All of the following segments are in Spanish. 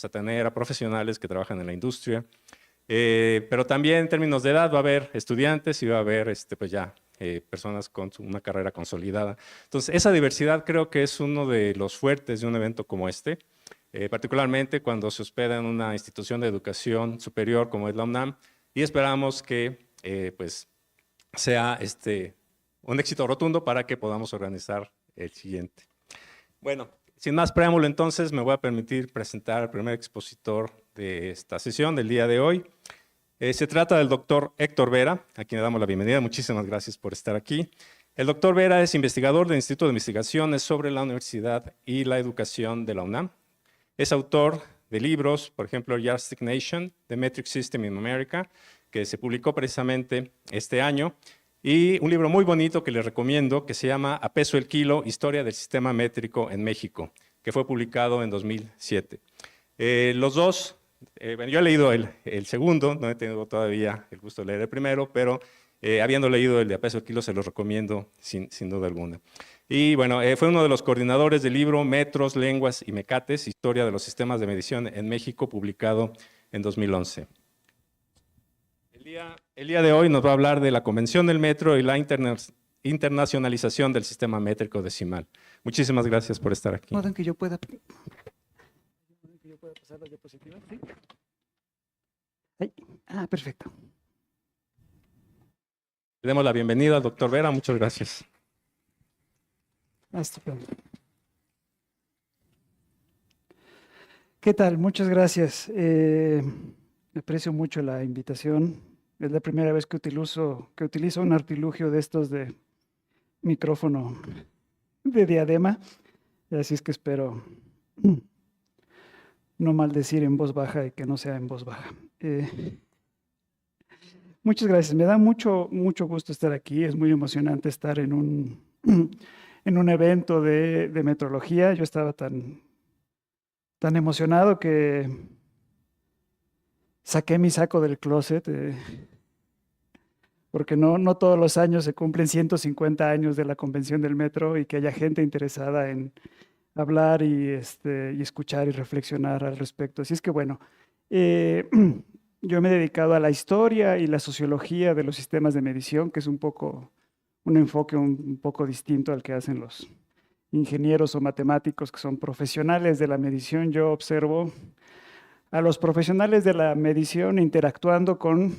vamos a tener a profesionales que trabajan en la industria, pero también en términos de edad va a haber estudiantes y va a haber pues ya personas con una carrera consolidada. Entonces, esa diversidad creo que es uno de los fuertes de un evento como este, particularmente cuando se hospeda en una institución de educación superior como es la UNAM, y esperamos que pues sea un éxito rotundo para que podamos organizar el siguiente. Bueno, sin más preámbulo, entonces me voy a permitir presentar al primer expositor de esta sesión del día de hoy. Se trata del doctor Héctor Vera, a quien le damos la bienvenida. Muchísimas gracias por estar aquí. El doctor Vera es investigador del Instituto de Investigaciones sobre la Universidad y la Educación de la UNAM. Es autor de libros, por ejemplo, Yardstick Nation, The Metric System in America, que se publicó precisamente este año, y un libro muy bonito que les recomiendo, que se llama A peso el kilo, Historia del Sistema Métrico en México, que fue publicado en 2007. Los dos, bueno, yo he leído el segundo, no he tenido todavía el gusto de leer el primero, pero habiendo leído el de A peso el kilo, se los recomiendo sin duda alguna. Y bueno, fue uno de los coordinadores del libro Metros, Lenguas y Mecates, Historia de los Sistemas de Medición en México, publicado en 2011. El día de hoy nos va a hablar de la Convención del Metro y la internacionalización del sistema métrico decimal. Muchísimas gracias por estar aquí. ¿Pueden que yo pueda pasar las diapositivas? ¿Sí? Perfecto. Le damos la bienvenida al doctor Vera. Muchas gracias. Estupendo. ¿Qué tal? Muchas gracias. Aprecio mucho la invitación. Es la primera vez que utilizo un artilugio de estos de micrófono de diadema, así es que espero no maldecir en voz baja y que no sea en voz baja. Muchas gracias. Me da mucho gusto estar aquí. Es muy emocionante estar en un evento de metrología. Yo estaba tan emocionado que saqué mi saco del closet, porque no todos los años se cumplen 150 años de la Convención del Metro y que haya gente interesada en hablar y escuchar y reflexionar al respecto. Así es que bueno, yo me he dedicado a la historia y la sociología de los sistemas de medición, que es un enfoque un poco distinto al que hacen los ingenieros o matemáticos que son profesionales de la medición. Yo observo a los profesionales de la medición interactuando con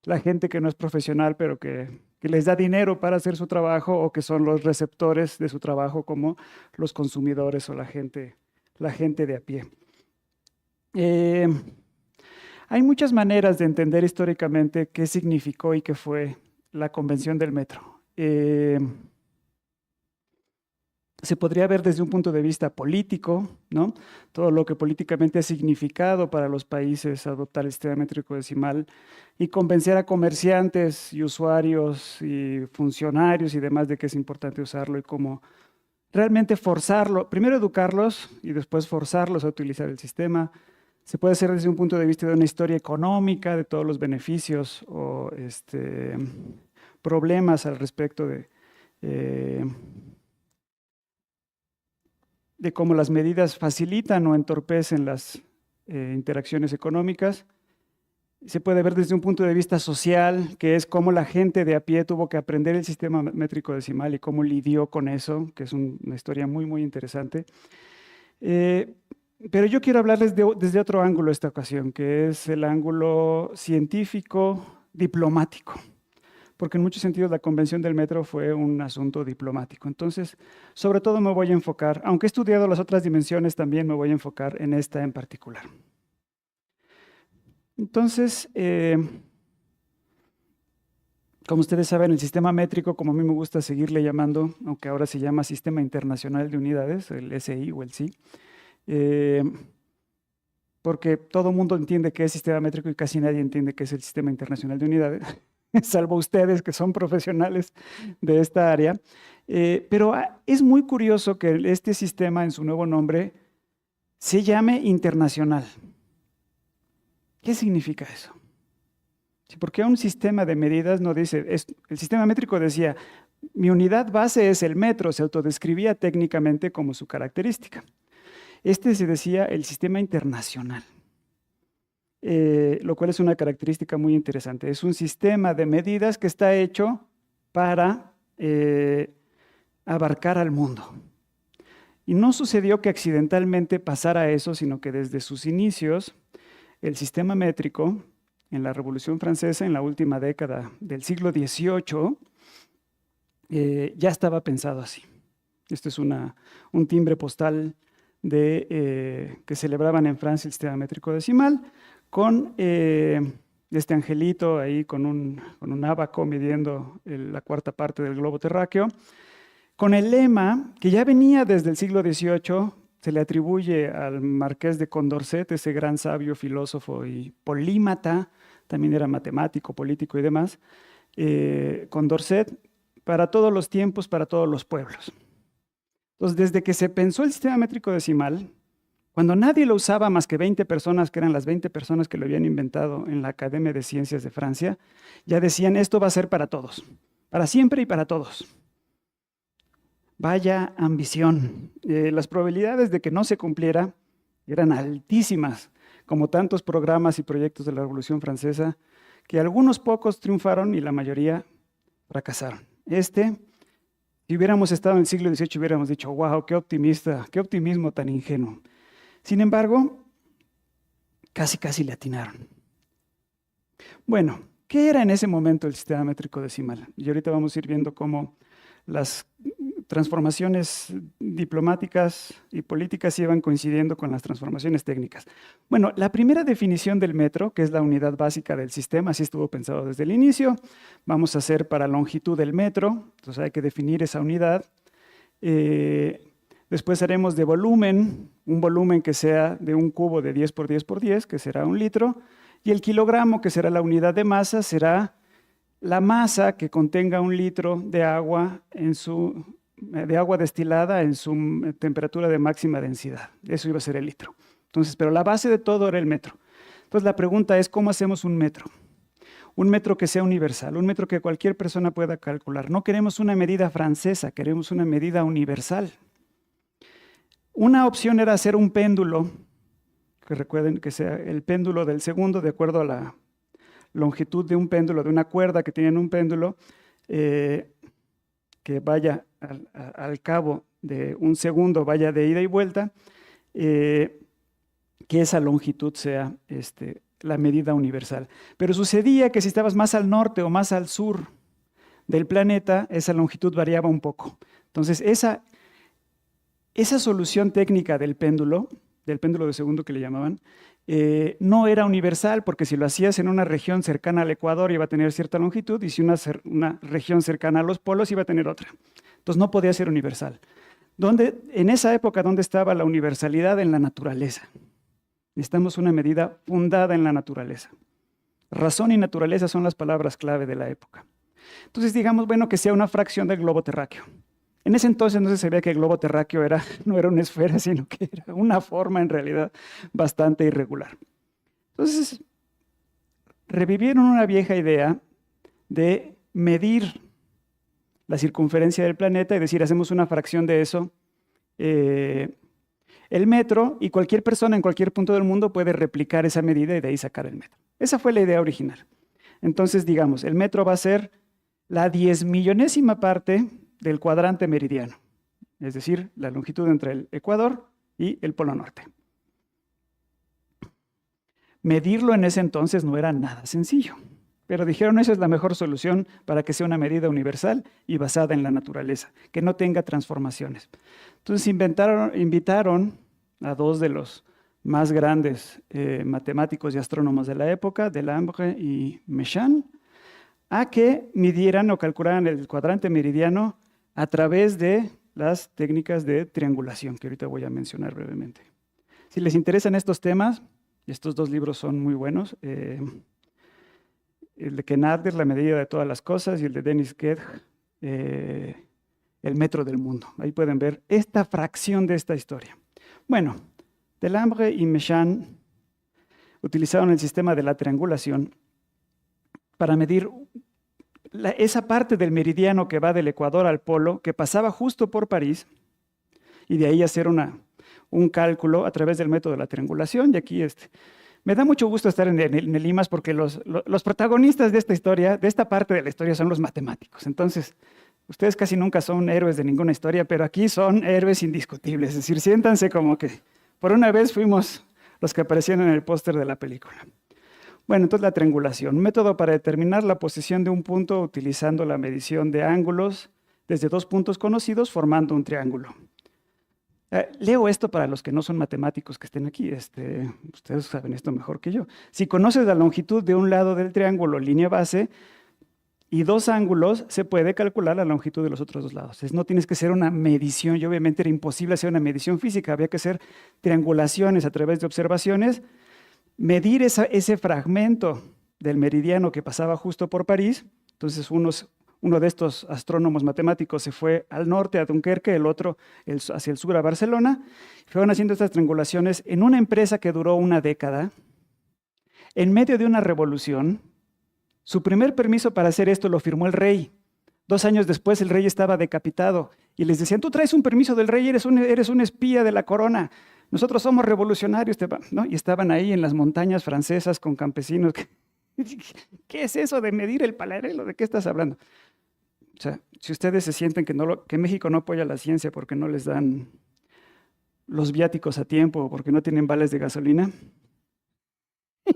la gente que no es profesional, pero que les da dinero para hacer su trabajo o que son los receptores de su trabajo, como los consumidores o la gente de a pie. Hay muchas maneras de entender históricamente qué significó y qué fue la Convención del Metro. Se podría ver desde un punto de vista político, ¿no? Todo lo que políticamente ha significado para los países adoptar el sistema métrico decimal y convencer a comerciantes y usuarios y funcionarios y demás de que es importante usarlo y cómo realmente forzarlo, primero educarlos y después forzarlos a utilizar el sistema. Se puede hacer desde un punto de vista de una historia económica, de todos los beneficios o problemas al respecto de cómo las medidas facilitan o entorpecen las interacciones económicas. Se puede ver desde un punto de vista social, que es cómo la gente de a pie tuvo que aprender el sistema métrico decimal y cómo lidió con eso, que es una historia muy interesante. Pero yo quiero hablarles desde otro ángulo esta ocasión, que es el ángulo científico diplomático, porque en muchos sentidos la Convención del Metro fue un asunto diplomático. Entonces, sobre todo me voy a enfocar, aunque he estudiado las otras dimensiones, también me voy a enfocar en esta en particular. Entonces, como ustedes saben, el sistema métrico, como a mí me gusta seguirle llamando, aunque ahora se llama Sistema Internacional de Unidades, el SI o el SI, porque todo el mundo entiende qué es sistema métrico y casi nadie entiende qué es el Sistema Internacional de Unidades, salvo ustedes que son profesionales de esta área. Pero es muy curioso que este sistema en su nuevo nombre se llame internacional. ¿Qué significa eso? Porque un sistema de medidas no dice, el sistema métrico decía, mi unidad base es el metro, se autodescribía técnicamente como su característica. Este se decía el sistema internacional, lo cual es una característica muy interesante. Es un sistema de medidas que está hecho para abarcar al mundo. Y no sucedió que accidentalmente pasara eso, sino que desde sus inicios, el sistema métrico, en la Revolución Francesa, en la última década del siglo XVIII, ya estaba pensado así. Este es un timbre postal que celebraban en Francia el sistema métrico decimal, con este angelito ahí con un ábaco midiendo la cuarta parte del globo terráqueo, con el lema que ya venía desde el siglo XVIII, se le atribuye al marqués de Condorcet, ese gran sabio, filósofo y polímata, también era matemático, político y demás. Condorcet, para todos los tiempos, para todos los pueblos. Entonces, desde que se pensó el sistema métrico decimal, cuando nadie lo usaba más que 20 personas, que eran las 20 personas que lo habían inventado en la Academia de Ciencias de Francia, ya decían, esto va a ser para todos, para siempre y para todos. Vaya ambición. Las probabilidades de que no se cumpliera eran altísimas, como tantos programas y proyectos de la Revolución Francesa, que algunos pocos triunfaron y la mayoría fracasaron. Si hubiéramos estado en el siglo XVIII, hubiéramos dicho, wow, qué optimista, qué optimismo tan ingenuo. Sin embargo, casi le atinaron. Bueno, ¿qué era en ese momento el sistema métrico decimal? Y ahorita vamos a ir viendo cómo las transformaciones diplomáticas y políticas iban coincidiendo con las transformaciones técnicas. Bueno, la primera definición del metro, que es la unidad básica del sistema, así estuvo pensado desde el inicio. Vamos a hacer para longitud del metro, entonces hay que definir esa unidad. Después haremos de volumen, un volumen que sea de un cubo de 10 por 10 por 10, que será 1 litro, y el kilogramo, que será la unidad de masa, será la masa que contenga 1 litro de agua destilada en su temperatura de máxima densidad. Eso iba a ser el litro. Entonces, pero la base de todo era el metro. Entonces la pregunta es, ¿cómo hacemos un metro? Un metro que sea universal, un metro que cualquier persona pueda calcular. No queremos una medida francesa, queremos una medida universal. Una opción era hacer un péndulo, que recuerden que sea el péndulo del segundo, de acuerdo a la longitud de un péndulo, de una cuerda que tiene un péndulo, que vaya al cabo de un segundo, vaya de ida y vuelta, que esa longitud sea la medida universal. Pero sucedía que si estabas más al norte o más al sur del planeta, esa longitud variaba un poco. Entonces, esa solución técnica del péndulo de segundo que le llamaban, no era universal, porque si lo hacías en una región cercana al Ecuador iba a tener cierta longitud, y si una región cercana a los polos iba a tener otra. Entonces no podía ser universal. En esa época, ¿dónde estaba la universalidad? En la naturaleza. Necesitamos una medida fundada en la naturaleza. Razón y naturaleza son las palabras clave de la época. Entonces digamos, bueno, que sea una fracción del globo terráqueo. En ese entonces no se sabía que el globo terráqueo no era una esfera, sino que era una forma en realidad bastante irregular. Entonces, revivieron una vieja idea de medir la circunferencia del planeta y decir, hacemos una fracción de eso, el metro, y cualquier persona en cualquier punto del mundo puede replicar esa medida y de ahí sacar el metro. Esa fue la idea original. Entonces, digamos, el metro va a ser la 10.000.000ª parte del cuadrante meridiano, es decir, la longitud entre el Ecuador y el Polo Norte. Medirlo en ese entonces no era nada sencillo, pero dijeron, esa es la mejor solución para que sea una medida universal y basada en la naturaleza, que no tenga transformaciones. Entonces invitaron a dos de los más grandes matemáticos y astrónomos de la época, Delambre y Méchain, a que midieran o calcularan el cuadrante meridiano a través de las técnicas de triangulación, que ahorita voy a mencionar brevemente. Si les interesan estos temas, estos dos libros son muy buenos, el de Ken Adler, La medida de todas las cosas, y el de Denis Kedj, El metro del mundo. Ahí pueden ver esta fracción de esta historia. Bueno, Delambre y Méchain utilizaron el sistema de la triangulación para medir esa parte del meridiano que va del Ecuador al polo, que pasaba justo por París, y de ahí hacer una un cálculo a través del método de la triangulación. Y aquí me da mucho gusto estar en el IMAS porque los protagonistas de esta historia, de esta parte de la historia, son los matemáticos. Entonces, ustedes casi nunca son héroes de ninguna historia, pero aquí son héroes indiscutibles. Es decir, siéntanse como que por una vez fuimos los que aparecieron en el póster de la película. Bueno, entonces la triangulación, un método para determinar la posición de un punto utilizando la medición de ángulos desde dos puntos conocidos formando un triángulo. Leo esto para los que no son matemáticos que estén aquí. Ustedes saben esto mejor que yo. Si conoces la longitud de un lado del triángulo, línea base, y dos ángulos, se puede calcular la longitud de los otros dos lados. No tienes que hacer una medición, y obviamente era imposible hacer una medición física, había que hacer triangulaciones a través de observaciones, medir ese fragmento del meridiano que pasaba justo por París. Entonces uno de estos astrónomos matemáticos se fue al norte, a Dunkerque, el otro hacia el sur, a Barcelona. Fueron haciendo estas triangulaciones en una empresa que duró una década, en medio de una revolución. Su primer permiso para hacer esto lo firmó el rey. 2 años después el rey estaba decapitado y les decían, tú traes un permiso del rey, eres un espía de la corona. Nosotros somos revolucionarios, ¿no? Y estaban ahí en las montañas francesas con campesinos. ¿Qué es eso de medir el paralelo? ¿De qué estás hablando? O sea, si ustedes se sienten que México no apoya la ciencia porque no les dan los viáticos a tiempo o porque no tienen vales de gasolina,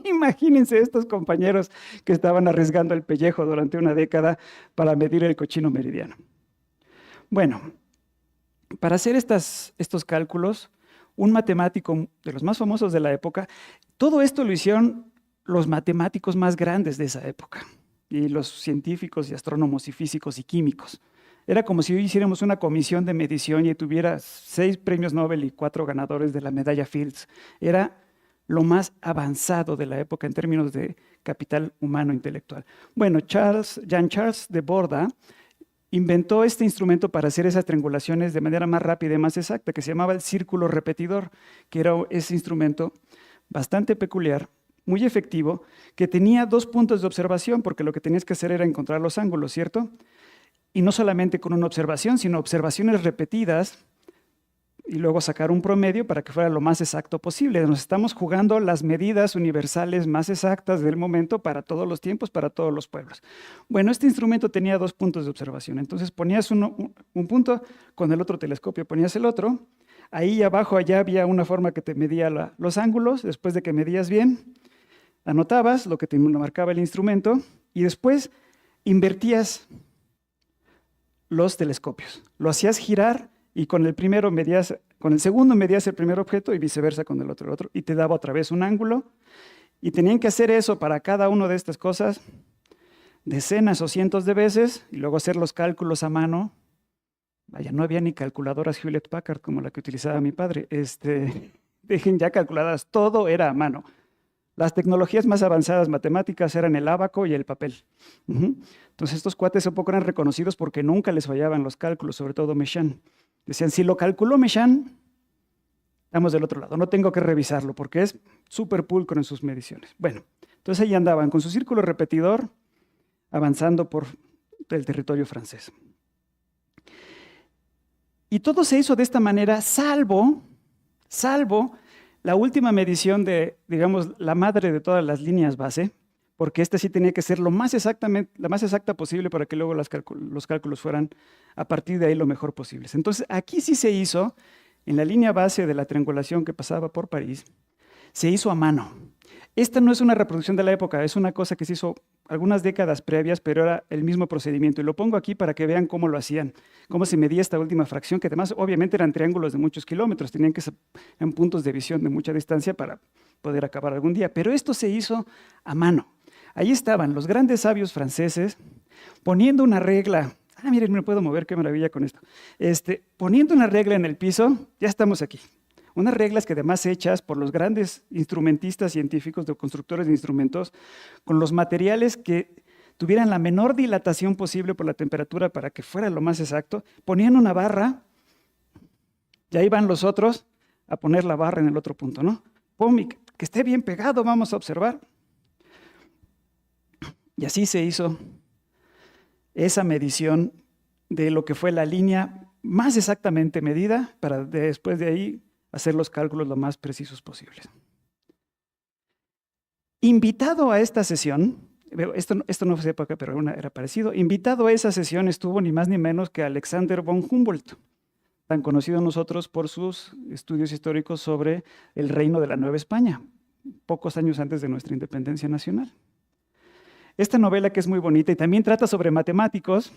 imagínense estos compañeros que estaban arriesgando el pellejo durante una década para medir el cochino meridiano. Bueno, para hacer estos cálculos, un matemático de los más famosos de la época, todo esto lo hicieron los matemáticos más grandes de esa época, y los científicos y astrónomos y físicos y químicos. Era como si hoy hiciéramos una comisión de medición y tuviera 6 premios Nobel y 4 ganadores de la medalla Fields. Era lo más avanzado de la época en términos de capital humano intelectual. Bueno, Jean-Charles de Borda inventó este instrumento para hacer esas triangulaciones de manera más rápida y más exacta, que se llamaba el círculo repetidor, que era ese instrumento bastante peculiar, muy efectivo, que tenía 2 puntos de observación, porque lo que tenías que hacer era encontrar los ángulos, ¿cierto? Y no solamente con una observación, sino observaciones repetidas, y luego sacar un promedio para que fuera lo más exacto posible. Nos estamos jugando las medidas universales más exactas del momento para todos los tiempos, para todos los pueblos. Bueno, este instrumento tenía 2 puntos de observación. Entonces ponías un punto, con el otro telescopio ponías el otro. Ahí abajo, allá había una forma que te medía los ángulos. Después de que medías bien, anotabas lo que te marcaba el instrumento y después invertías los telescopios. Lo hacías girar y con el segundo medías el primer objeto y viceversa con el otro, y te daba otra vez un ángulo. Y tenían que hacer eso para cada una de estas cosas decenas o cientos de veces y luego hacer los cálculos a mano. Vaya, no había ni calculadoras Hewlett Packard como la que utilizaba mi padre. Dejen ya calculadas, todo era a mano. Las tecnologías más avanzadas matemáticas eran el ábaco y el papel. Entonces estos cuates un poco eran reconocidos porque nunca les fallaban los cálculos, sobre todo Méchain. Decían, si lo calculó Méchain, estamos del otro lado, no tengo que revisarlo porque es súper pulcro en sus mediciones. Bueno, entonces ahí andaban con su círculo repetidor avanzando por el territorio francés. Y todo se hizo de esta manera, salvo la última medición de, digamos, la madre de todas las líneas base, porque esta sí tenía que ser la más exacta posible para que luego los cálculos fueran a partir de ahí lo mejor posible. Entonces, aquí sí se hizo, en la línea base de la triangulación que pasaba por París, se hizo a mano. Esta no es una reproducción de la época, es una cosa que se hizo algunas décadas previas, pero era el mismo procedimiento. Y lo pongo aquí para que vean cómo lo hacían, cómo se medía esta última fracción, que además obviamente eran triángulos de muchos kilómetros, tenían que ser en puntos de visión de mucha distancia para poder acabar algún día. Pero esto se hizo a mano. Ahí estaban los grandes sabios franceses poniendo una regla. Miren, me puedo mover, qué maravilla con esto. Poniendo una regla en el piso, ya estamos aquí. Unas reglas que además hechas por los grandes instrumentistas científicos, de constructores de instrumentos, con los materiales que tuvieran la menor dilatación posible por la temperatura para que fuera lo más exacto. Ponían una barra y ahí van los otros a poner la barra en el otro punto, ¿no? Pum, que esté bien pegado, vamos a observar. Y así se hizo esa medición de lo que fue la línea más exactamente medida para después de ahí hacer los cálculos lo más precisos posibles. Invitado a esta sesión, esto no fue época, pero era parecido, invitado a esa sesión estuvo ni más ni menos que Alexander von Humboldt, tan conocido nosotros por sus estudios históricos sobre el reino de la Nueva España, pocos años antes de nuestra independencia nacional. Esta novela, que es muy bonita y también trata sobre matemáticos,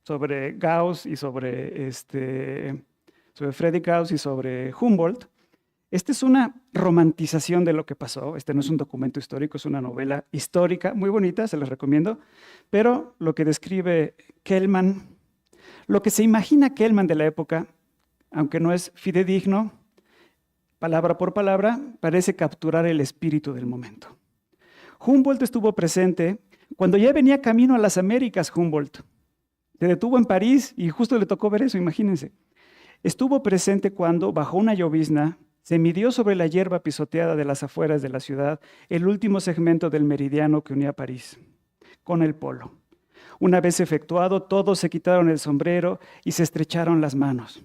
sobre Gauss y sobre Friedrich Gauss y sobre Humboldt. Esta es una romantización de lo que pasó. Este no es un documento histórico, es una novela histórica muy bonita, se las recomiendo. Pero lo que describe Kellman, lo que se imagina Kellman de la época, aunque no es fidedigno, palabra por palabra, parece capturar el espíritu del momento. Humboldt estuvo presente cuando ya venía camino a las Américas. Humboldt se detuvo en París y justo le tocó ver eso, imagínense. Estuvo presente cuando, bajo una llovizna, se midió sobre la hierba pisoteada de las afueras de la ciudad el último segmento del meridiano que unía París con el polo. Una vez efectuado, todos se quitaron el sombrero y se estrecharon las manos.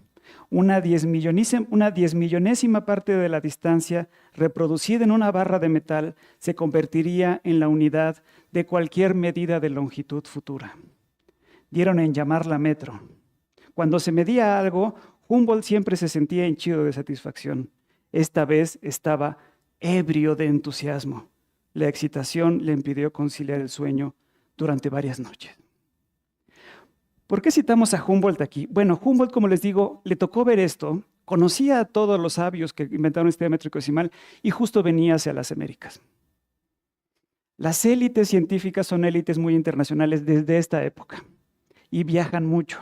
Una 10.000.000ª parte de la distancia, reproducida en una barra de metal, se convertiría en la unidad de cualquier medida de longitud futura. Dieron en llamarla metro. Cuando se medía algo, Humboldt siempre se sentía henchido de satisfacción. Esta vez estaba ebrio de entusiasmo. La excitación le impidió conciliar el sueño durante varias noches. ¿Por qué citamos a Humboldt aquí? Bueno, Humboldt, como les digo, le tocó ver esto, conocía a todos los sabios que inventaron el sistema métrico decimal y justo venía hacia las Américas. Las élites científicas son élites muy internacionales desde esta época y viajan mucho.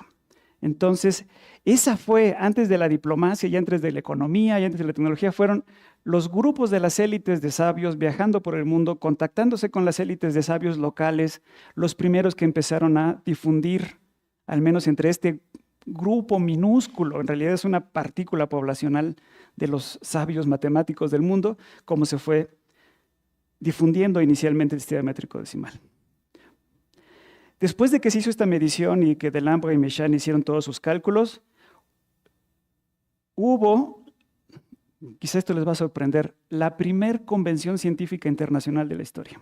Entonces, esa fue, antes de la diplomacia y antes de la economía y antes de la tecnología, fueron los grupos de las élites de sabios viajando por el mundo, contactándose con las élites de sabios locales, los primeros que empezaron a difundir, al menos entre este grupo minúsculo, en realidad es una partícula poblacional de los sabios matemáticos del mundo, cómo se fue difundiendo inicialmente el sistema métrico decimal. Después de que se hizo esta medición y que Delambre y Méchain hicieron todos sus cálculos, hubo, quizá esto les va a sorprender, la primer convención científica internacional de la historia,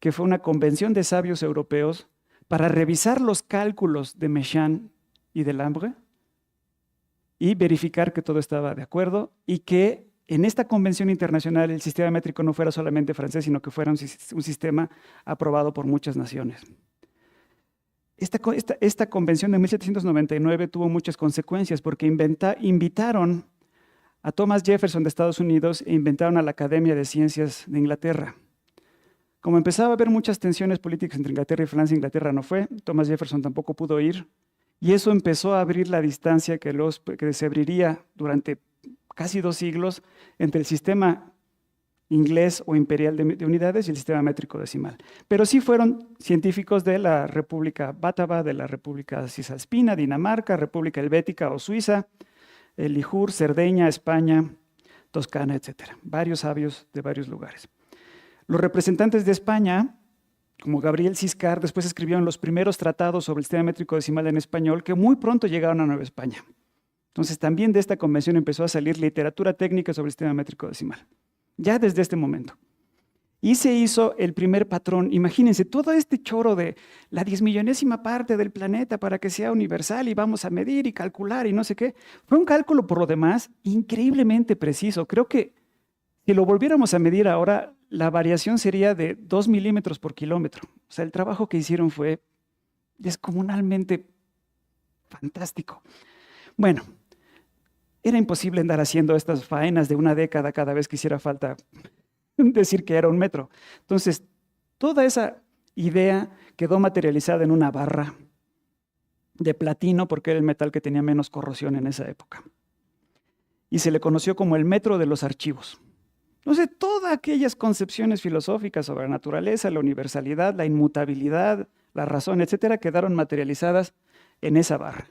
que fue una convención de sabios europeos para revisar los cálculos de Méchain y Delambre y verificar que todo estaba de acuerdo y que en esta convención internacional el sistema métrico no fuera solamente francés, sino que fuera un sistema aprobado por muchas naciones. Esta convención de 1799 tuvo muchas consecuencias porque invitaron a Thomas Jefferson de Estados Unidos e inventaron a la Academia de Ciencias de Inglaterra. Como empezaba a haber muchas tensiones políticas entre Inglaterra y Francia, Inglaterra no fue, Thomas Jefferson tampoco pudo ir, y eso empezó a abrir la distancia que se abriría durante casi 2 siglos entre el sistema inglés o imperial de unidades y el sistema métrico decimal. Pero sí fueron científicos de la República Bátava, de la República Cisalpina, Dinamarca, República Helvética o Suiza, Lijur, Cerdeña, España, Toscana, etc. Varios sabios de varios lugares. Los representantes de España, como Gabriel Ciscar, después escribieron los primeros tratados sobre el sistema métrico decimal en español, que muy pronto llegaron a Nueva España. Entonces, también de esta convención empezó a salir literatura técnica sobre el sistema métrico decimal, ya desde este momento. Y se hizo el primer patrón. Imagínense, todo este choro de la 10.000.000ª parte del planeta para que sea universal y vamos a medir y calcular y no sé qué. Fue un cálculo, por lo demás, increíblemente preciso. Creo que si lo volviéramos a medir ahora, la variación sería de 2 milímetros por kilómetro. O sea, el trabajo que hicieron fue descomunalmente fantástico. Bueno, era imposible andar haciendo estas faenas de una década cada vez que hiciera falta decir que era un metro. Entonces, toda esa idea quedó materializada en una barra de platino, porque era el metal que tenía menos corrosión en esa época. Y se le conoció como el metro de los archivos. Entonces, todas aquellas concepciones filosóficas sobre la naturaleza, la universalidad, la inmutabilidad, la razón, etcétera, quedaron materializadas en esa barra.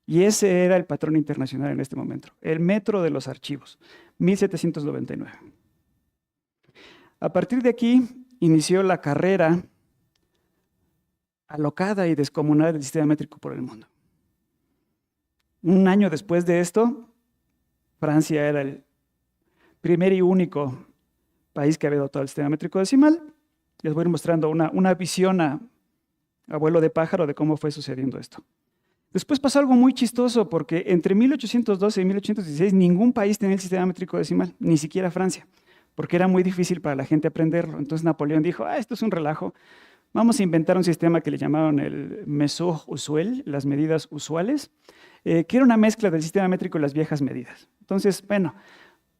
Y ese era el patrón internacional en este momento, el metro de los archivos, 1799. A partir de aquí inició la carrera alocada y descomunal del sistema métrico por el mundo. Un año después de esto, Francia era el primer y único país que había adoptado el sistema métrico decimal. Les voy a ir mostrando una visión a vuelo de pájaro de cómo fue sucediendo esto. Después pasó algo muy chistoso, porque entre 1812 y 1816 ningún país tenía el sistema métrico decimal, ni siquiera Francia, porque era muy difícil para la gente aprenderlo. Entonces Napoleón dijo, esto es un relajo, vamos a inventar un sistema que le llamaron el mesure usuel, las medidas usuales, que era una mezcla del sistema métrico y las viejas medidas. Entonces, bueno,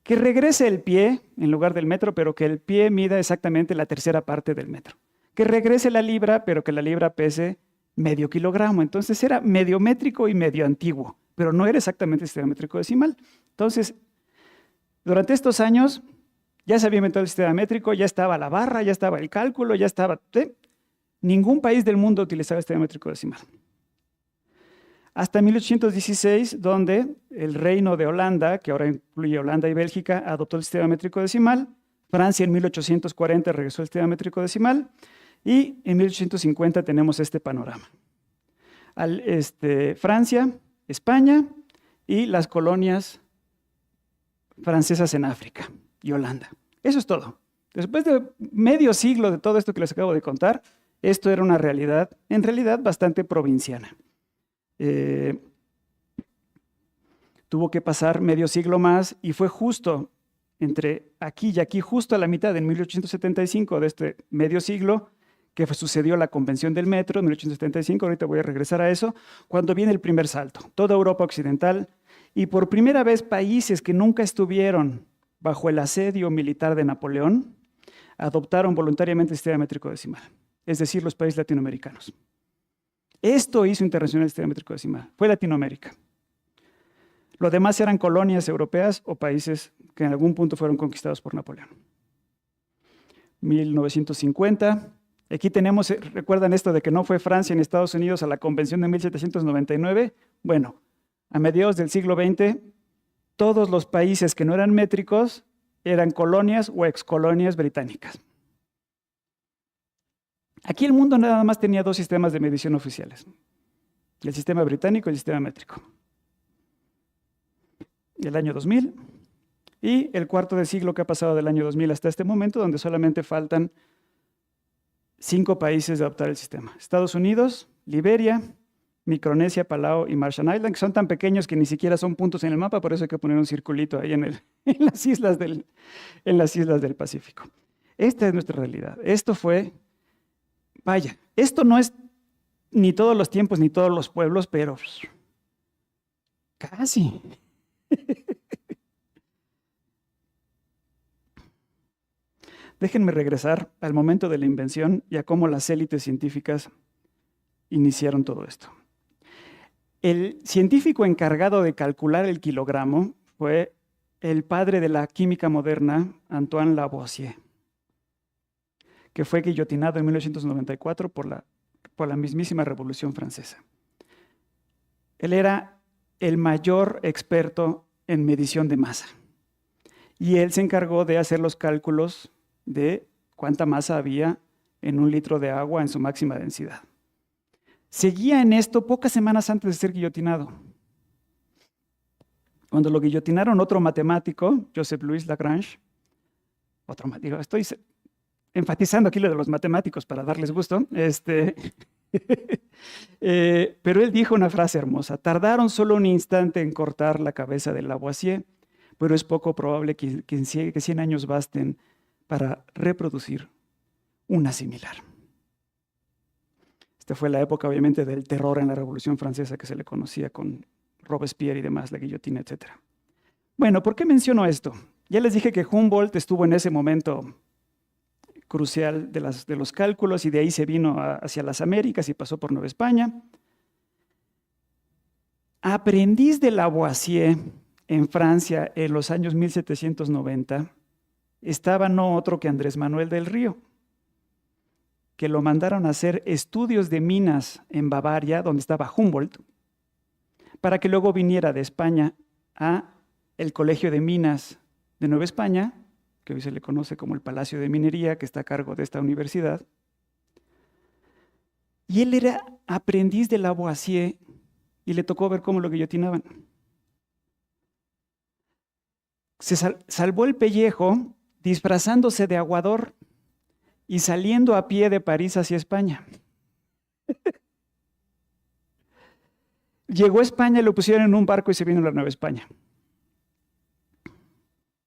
que regrese el pie en lugar del metro, pero que el pie mida exactamente la tercera parte del metro. Que regrese la libra, pero que la libra pese medio kilogramo. Entonces era medio métrico y medio antiguo, pero no era exactamente el sistema métrico decimal. Entonces, durante estos años ya se había inventado el sistema métrico, ya estaba la barra, ya estaba el cálculo, ya estaba... Ningún país del mundo utilizaba el sistema métrico decimal. Hasta 1816, donde el Reino de Holanda, que ahora incluye Holanda y Bélgica, adoptó el sistema métrico decimal. Francia en 1840 regresó al sistema métrico decimal. Y en 1850 tenemos este panorama. Francia, España y las colonias francesas en África y Holanda. Eso es todo. Después de medio siglo de todo esto que les acabo de contar, esto era una realidad, en realidad bastante provinciana. Tuvo que pasar medio siglo más y fue justo entre aquí y aquí, justo a la mitad, en 1875 de este medio siglo, que sucedió la Convención del Metro en 1875, ahorita voy a regresar a eso, cuando viene el primer salto. Toda Europa occidental y por primera vez países que nunca estuvieron bajo el asedio militar de Napoleón, adoptaron voluntariamente el sistema métrico decimal, es decir, los países latinoamericanos. Esto hizo internacional el sistema métrico decimal, fue Latinoamérica. Lo demás eran colonias europeas o países que en algún punto fueron conquistados por Napoleón. 1950, aquí tenemos, ¿recuerdan esto de que no fue Francia ni Estados Unidos a la Convención de 1799? Bueno, a mediados del siglo XX, todos los países que no eran métricos eran colonias o excolonias británicas. Aquí el mundo nada más tenía dos sistemas de medición oficiales, el sistema británico y el sistema métrico. El año 2000 y el cuarto de siglo que ha pasado del año 2000 hasta este momento, donde solamente faltan 5 países de adoptar el sistema. Estados Unidos, Liberia, Micronesia, Palau y Marshall Island, que son tan pequeños que ni siquiera son puntos en el mapa, por eso hay que poner un circulito ahí en las islas del Pacífico. Esta es nuestra realidad. Esto fue, vaya, esto no es ni todos los tiempos ni todos los pueblos, pero casi. Déjenme regresar al momento de la invención y a cómo las élites científicas iniciaron todo esto. El científico encargado de calcular el kilogramo fue el padre de la química moderna, Antoine Lavoisier, que fue guillotinado en 1994 por la mismísima Revolución Francesa. Él era el mayor experto en medición de masa. Y él se encargó de hacer los cálculos de cuánta masa había en un litro de agua en su máxima densidad. Seguía en esto pocas semanas antes de ser guillotinado. Cuando lo guillotinaron, otro matemático, Joseph Louis Lagrange, estoy enfatizando aquí lo de los matemáticos para darles gusto, pero él dijo una frase hermosa: tardaron solo un instante en cortar la cabeza de Lavoisier, pero es poco probable que 100 años basten para reproducir una similar. Esta fue la época, obviamente, del terror en la Revolución Francesa, que se le conocía con Robespierre y demás, la guillotina, etc. Bueno, ¿por qué menciono esto? Ya les dije que Humboldt estuvo en ese momento crucial de los cálculos y de ahí se vino hacia las Américas y pasó por Nueva España. Aprendiz de Lavoisier en Francia en los años 1790 estaba no otro que Andrés Manuel del Río, que lo mandaron a hacer estudios de minas en Bavaria, donde estaba Humboldt, para que luego viniera de España a el Colegio de Minas de Nueva España, que hoy se le conoce como el Palacio de Minería, que está a cargo de esta universidad. Y él era aprendiz de Lavoisier y le tocó ver cómo lo guillotinaban. salvó el pellejo disfrazándose de aguador y saliendo a pie de París hacia España. Llegó a España, lo pusieron en un barco y se vino a la Nueva España.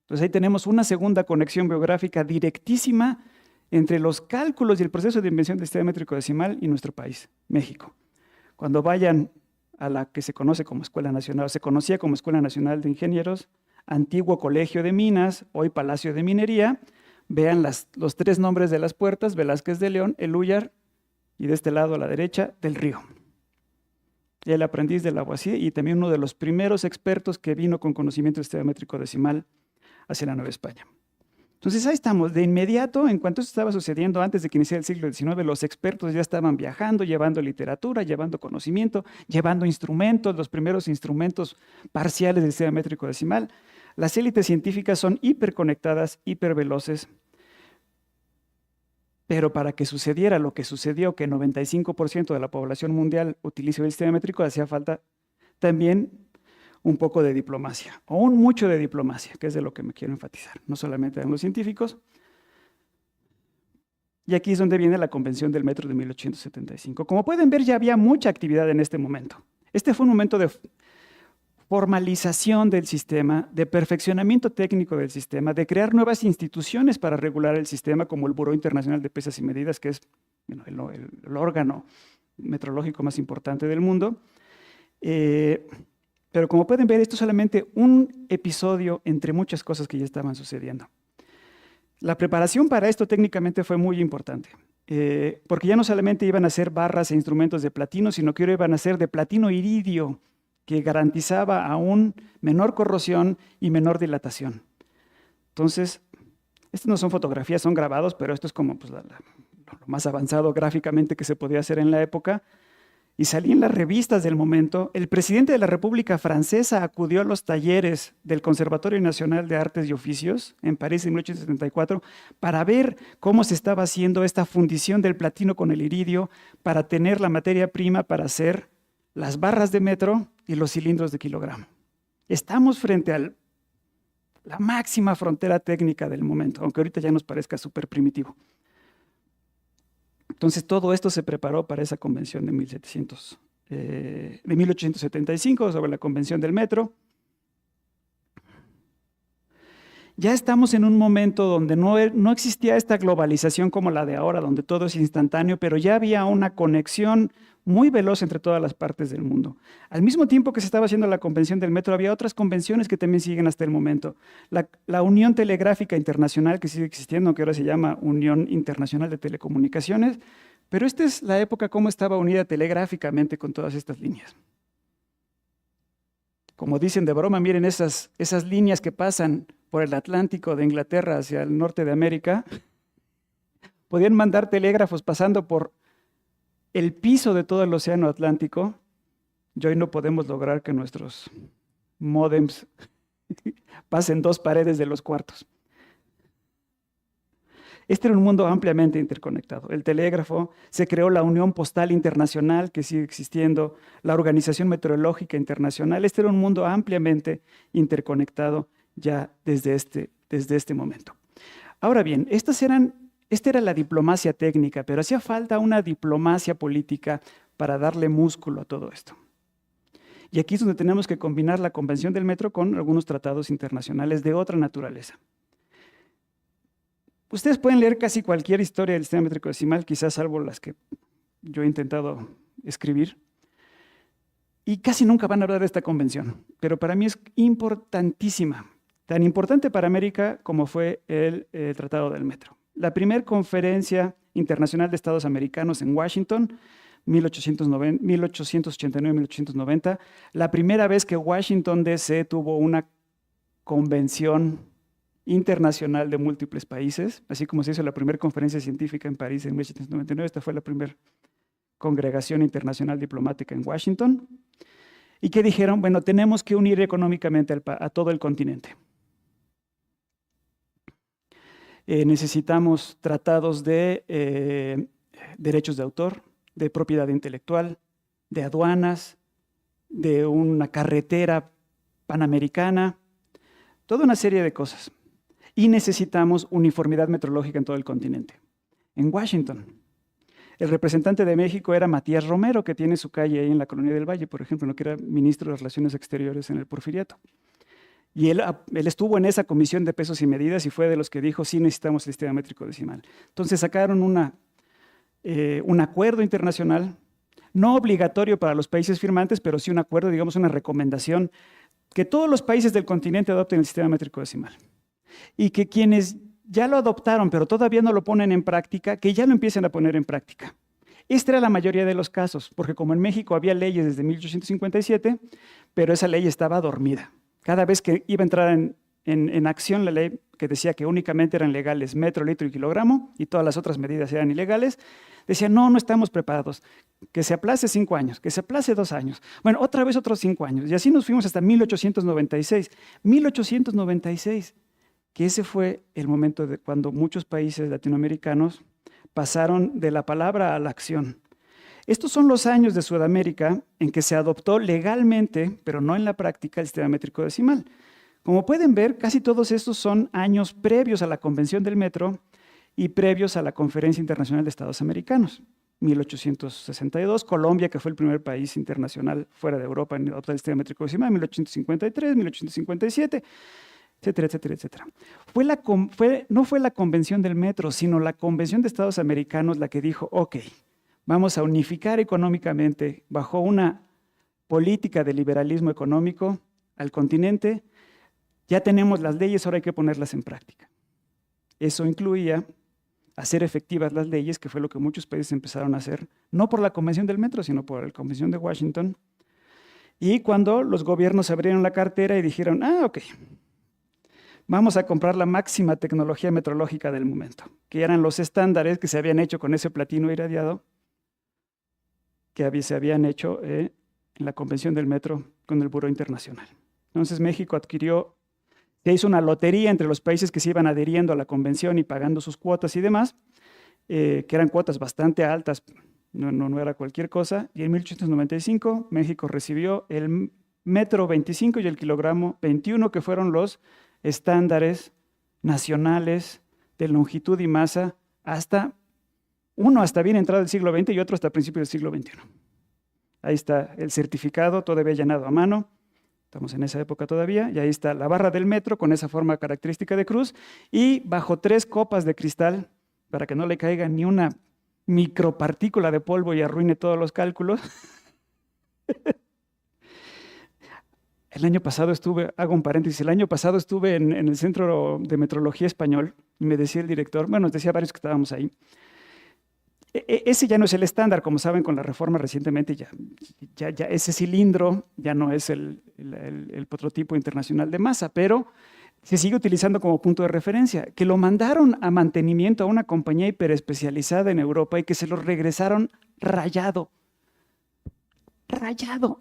Entonces ahí tenemos una segunda conexión biográfica directísima entre los cálculos y el proceso de invención del sistema métrico decimal y nuestro país, México. Cuando vayan a la que se conoce como Escuela Nacional, se conocía como Escuela Nacional de Ingenieros, antiguo Colegio de Minas, hoy Palacio de Minería, vean los tres nombres de las puertas: Velázquez de León, Elúyar y de este lado a la derecha, Del Río. Y el aprendiz de Lavoisier y también uno de los primeros expertos que vino con conocimiento del sistema métrico decimal hacia la Nueva España. Entonces ahí estamos, de inmediato, en cuanto esto estaba sucediendo antes de que iniciara el siglo XIX, los expertos ya estaban viajando, llevando literatura, llevando conocimiento, llevando instrumentos, los primeros instrumentos parciales del sistema métrico decimal. Las élites científicas son hiperconectadas, hiperveloces, pero para que sucediera lo que sucedió, que el 95% de la población mundial utilice el sistema métrico, hacía falta también un poco de diplomacia, o un mucho de diplomacia, que es de lo que me quiero enfatizar, no solamente en los científicos. Y aquí es donde viene la Convención del Metro de 1875. Como pueden ver, ya había mucha actividad en este momento. Este fue un momento de formalización del sistema, de perfeccionamiento técnico del sistema, de crear nuevas instituciones para regular el sistema, como el Buró Internacional de Pesas y Medidas, que es el órgano metrológico más importante del mundo. Pero como pueden ver, esto es solamente un episodio entre muchas cosas que ya estaban sucediendo. La preparación para esto técnicamente fue muy importante, porque ya no solamente iban a ser barras e instrumentos de platino, sino que ahora iban a ser de platino iridio, que garantizaba aún menor corrosión y menor dilatación. Entonces, estas no son fotografías, son grabados, pero esto es como pues, lo más avanzado gráficamente que se podía hacer en la época. Y salí en las revistas del momento. El presidente de la República Francesa acudió a los talleres del Conservatorio Nacional de Artes y Oficios en París en 1874 para ver cómo se estaba haciendo esta fundición del platino con el iridio para tener la materia prima para hacer las barras de metro y los cilindros de kilogramo. Estamos frente a la máxima frontera técnica del momento, aunque ahorita ya nos parezca súper primitivo. Entonces, todo esto se preparó para esa convención de 1875 sobre la Convención del Metro. Ya estamos en un momento donde no existía esta globalización como la de ahora, donde todo es instantáneo, pero ya había una conexión muy veloz entre todas las partes del mundo. Al mismo tiempo que se estaba haciendo la Convención del Metro, había otras convenciones que también siguen hasta el momento. La Unión Telegráfica Internacional, que sigue existiendo, que ahora se llama Unión Internacional de Telecomunicaciones, pero esta es la época cómo estaba unida telegráficamente con todas estas líneas. Como dicen de broma, miren esas líneas que pasan por el Atlántico de Inglaterra hacia el norte de América. Podían mandar telégrafos pasando por el piso de todo el océano Atlántico. Y hoy no podemos lograr que nuestros módems pasen 2 paredes de los cuartos. Este era un mundo ampliamente interconectado. El telégrafo, se creó la Unión Postal Internacional, que sigue existiendo, la Organización Meteorológica Internacional. Este era un mundo ampliamente interconectado ya desde este momento. Ahora bien, esta era la diplomacia técnica, pero hacía falta una diplomacia política para darle músculo a todo esto. Y aquí es donde tenemos que combinar la Convención del Metro con algunos tratados internacionales de otra naturaleza. Ustedes pueden leer casi cualquier historia del sistema métrico decimal, quizás salvo las que yo he intentado escribir, y casi nunca van a hablar de esta convención, pero para mí es importantísima, tan importante para América como fue el Tratado del Metro. La primera conferencia internacional de Estados americanos en Washington, 1889-1890, la primera vez que Washington DC tuvo una convención internacional de múltiples países, así como se hizo la primera conferencia científica en París en 1899, esta fue la primera congregación internacional diplomática en Washington, y que dijeron, bueno, tenemos que unir económicamente a todo el continente. Necesitamos tratados de derechos de autor, de propiedad intelectual, de aduanas, de una carretera panamericana, toda una serie de cosas. Y necesitamos uniformidad metrológica en todo el continente. En Washington, el representante de México era Matías Romero, que tiene su calle ahí en la Colonia del Valle, por ejemplo, ¿no? Que era ministro de Relaciones Exteriores en el Porfiriato. Y él estuvo en esa comisión de pesos y medidas y fue de los que dijo, sí necesitamos el sistema métrico decimal. Entonces sacaron un acuerdo internacional, no obligatorio para los países firmantes, pero sí un acuerdo, digamos una recomendación, que todos los países del continente adopten el sistema métrico decimal. Y que quienes ya lo adoptaron, pero todavía no lo ponen en práctica, que ya lo empiecen a poner en práctica. Esta era la mayoría de los casos, porque como en México había leyes desde 1857, pero esa ley estaba dormida. Cada vez que iba a entrar en acción la ley que decía que únicamente eran legales metro, litro y kilogramo, y todas las otras medidas eran ilegales, decía, no estamos preparados, que se aplace 5 años, que se aplace 2 años, bueno, otra vez otros 5 años, y así nos fuimos hasta 1896. 1896, que ese fue el momento de cuando muchos países latinoamericanos pasaron de la palabra a la acción. Estos son los años de Sudamérica en que se adoptó legalmente, pero no en la práctica, el sistema métrico decimal. Como pueden ver, casi todos estos son años previos a la Convención del Metro y previos a la Conferencia Internacional de Estados Americanos. 1862, Colombia, que fue el primer país internacional fuera de Europa en adoptar el sistema métrico decimal, 1853, 1857, etcétera, etcétera, etcétera. No fue la Convención del Metro, sino la Convención de Estados Americanos la que dijo, ok, vamos a unificar económicamente bajo una política de liberalismo económico al continente. Ya tenemos las leyes, ahora hay que ponerlas en práctica. Eso incluía hacer efectivas las leyes, que fue lo que muchos países empezaron a hacer, no por la Convención del Metro, sino por la Convención de Washington. Y cuando los gobiernos abrieron la cartera y dijeron, ok, vamos a comprar la máxima tecnología metrológica del momento, que eran los estándares que se habían hecho con ese platino irradiado, que se habían hecho en la Convención del Metro con el Buró Internacional. Entonces México se hizo una lotería entre los países que se iban adheriendo a la convención y pagando sus cuotas y demás, que eran cuotas bastante altas, no era cualquier cosa, y en 1895 México recibió el metro 25 y el kilogramo 21, que fueron los estándares nacionales de longitud y masa uno hasta bien entrado el siglo XX y otro hasta principios del siglo XXI. Ahí está el certificado, todavía llenado a mano, estamos en esa época todavía, y ahí está la barra del metro con esa forma característica de cruz, y bajo 3 copas de cristal, para que no le caiga ni una micropartícula de polvo y arruine todos los cálculos. El año pasado hago un paréntesis, el año pasado estuve en el Centro de Metrología Español, y me decía el director, nos decía varios que estábamos ahí, ese ya no es el estándar, como saben, con la reforma recientemente, ya ese cilindro ya no es el prototipo internacional de masa, pero se sigue utilizando como punto de referencia, que lo mandaron a mantenimiento a una compañía hiperespecializada en Europa y que se lo regresaron rayado. Rayado.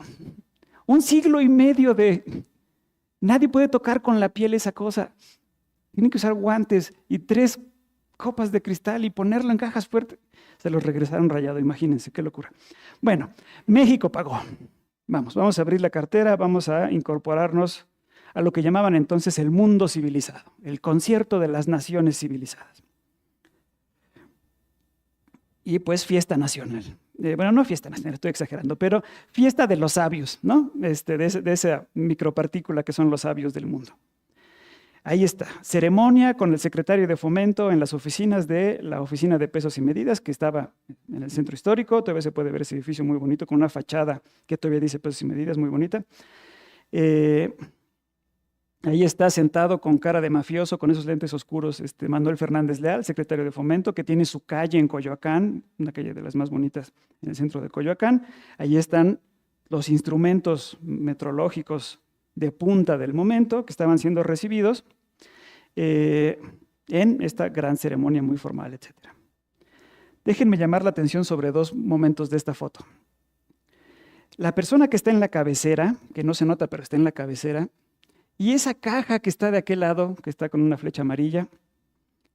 1 siglo y medio de... Nadie puede tocar con la piel esa cosa. Tienen que usar guantes y 3 copas de cristal y ponerlo en cajas fuertes. Se los regresaron rayado, imagínense, qué locura. Bueno, México pagó. Vamos a abrir la cartera, vamos a incorporarnos a lo que llamaban entonces el mundo civilizado, el concierto de las naciones civilizadas. Y pues fiesta nacional. Bueno, no fiesta nacional, estoy exagerando, pero fiesta de los sabios, ¿no? De esa micropartícula que son los sabios del mundo. Ahí está, ceremonia con el secretario de Fomento en las oficinas de la Oficina de Pesos y Medidas, que estaba en el centro histórico. Todavía se puede ver ese edificio muy bonito, con una fachada que todavía dice Pesos y Medidas, muy bonita. Ahí está sentado con cara de mafioso, con esos lentes oscuros, Manuel Fernández Leal, secretario de Fomento, que tiene su calle en Coyoacán, una calle de las más bonitas en el centro de Coyoacán. Ahí están los instrumentos metrológicos de punta del momento que estaban siendo recibidos en esta gran ceremonia muy formal, etc. Déjenme llamar la atención sobre 2 momentos de esta foto. La persona que está en la cabecera, que no se nota pero está en la cabecera, y esa caja que está de aquel lado, que está con una flecha amarilla,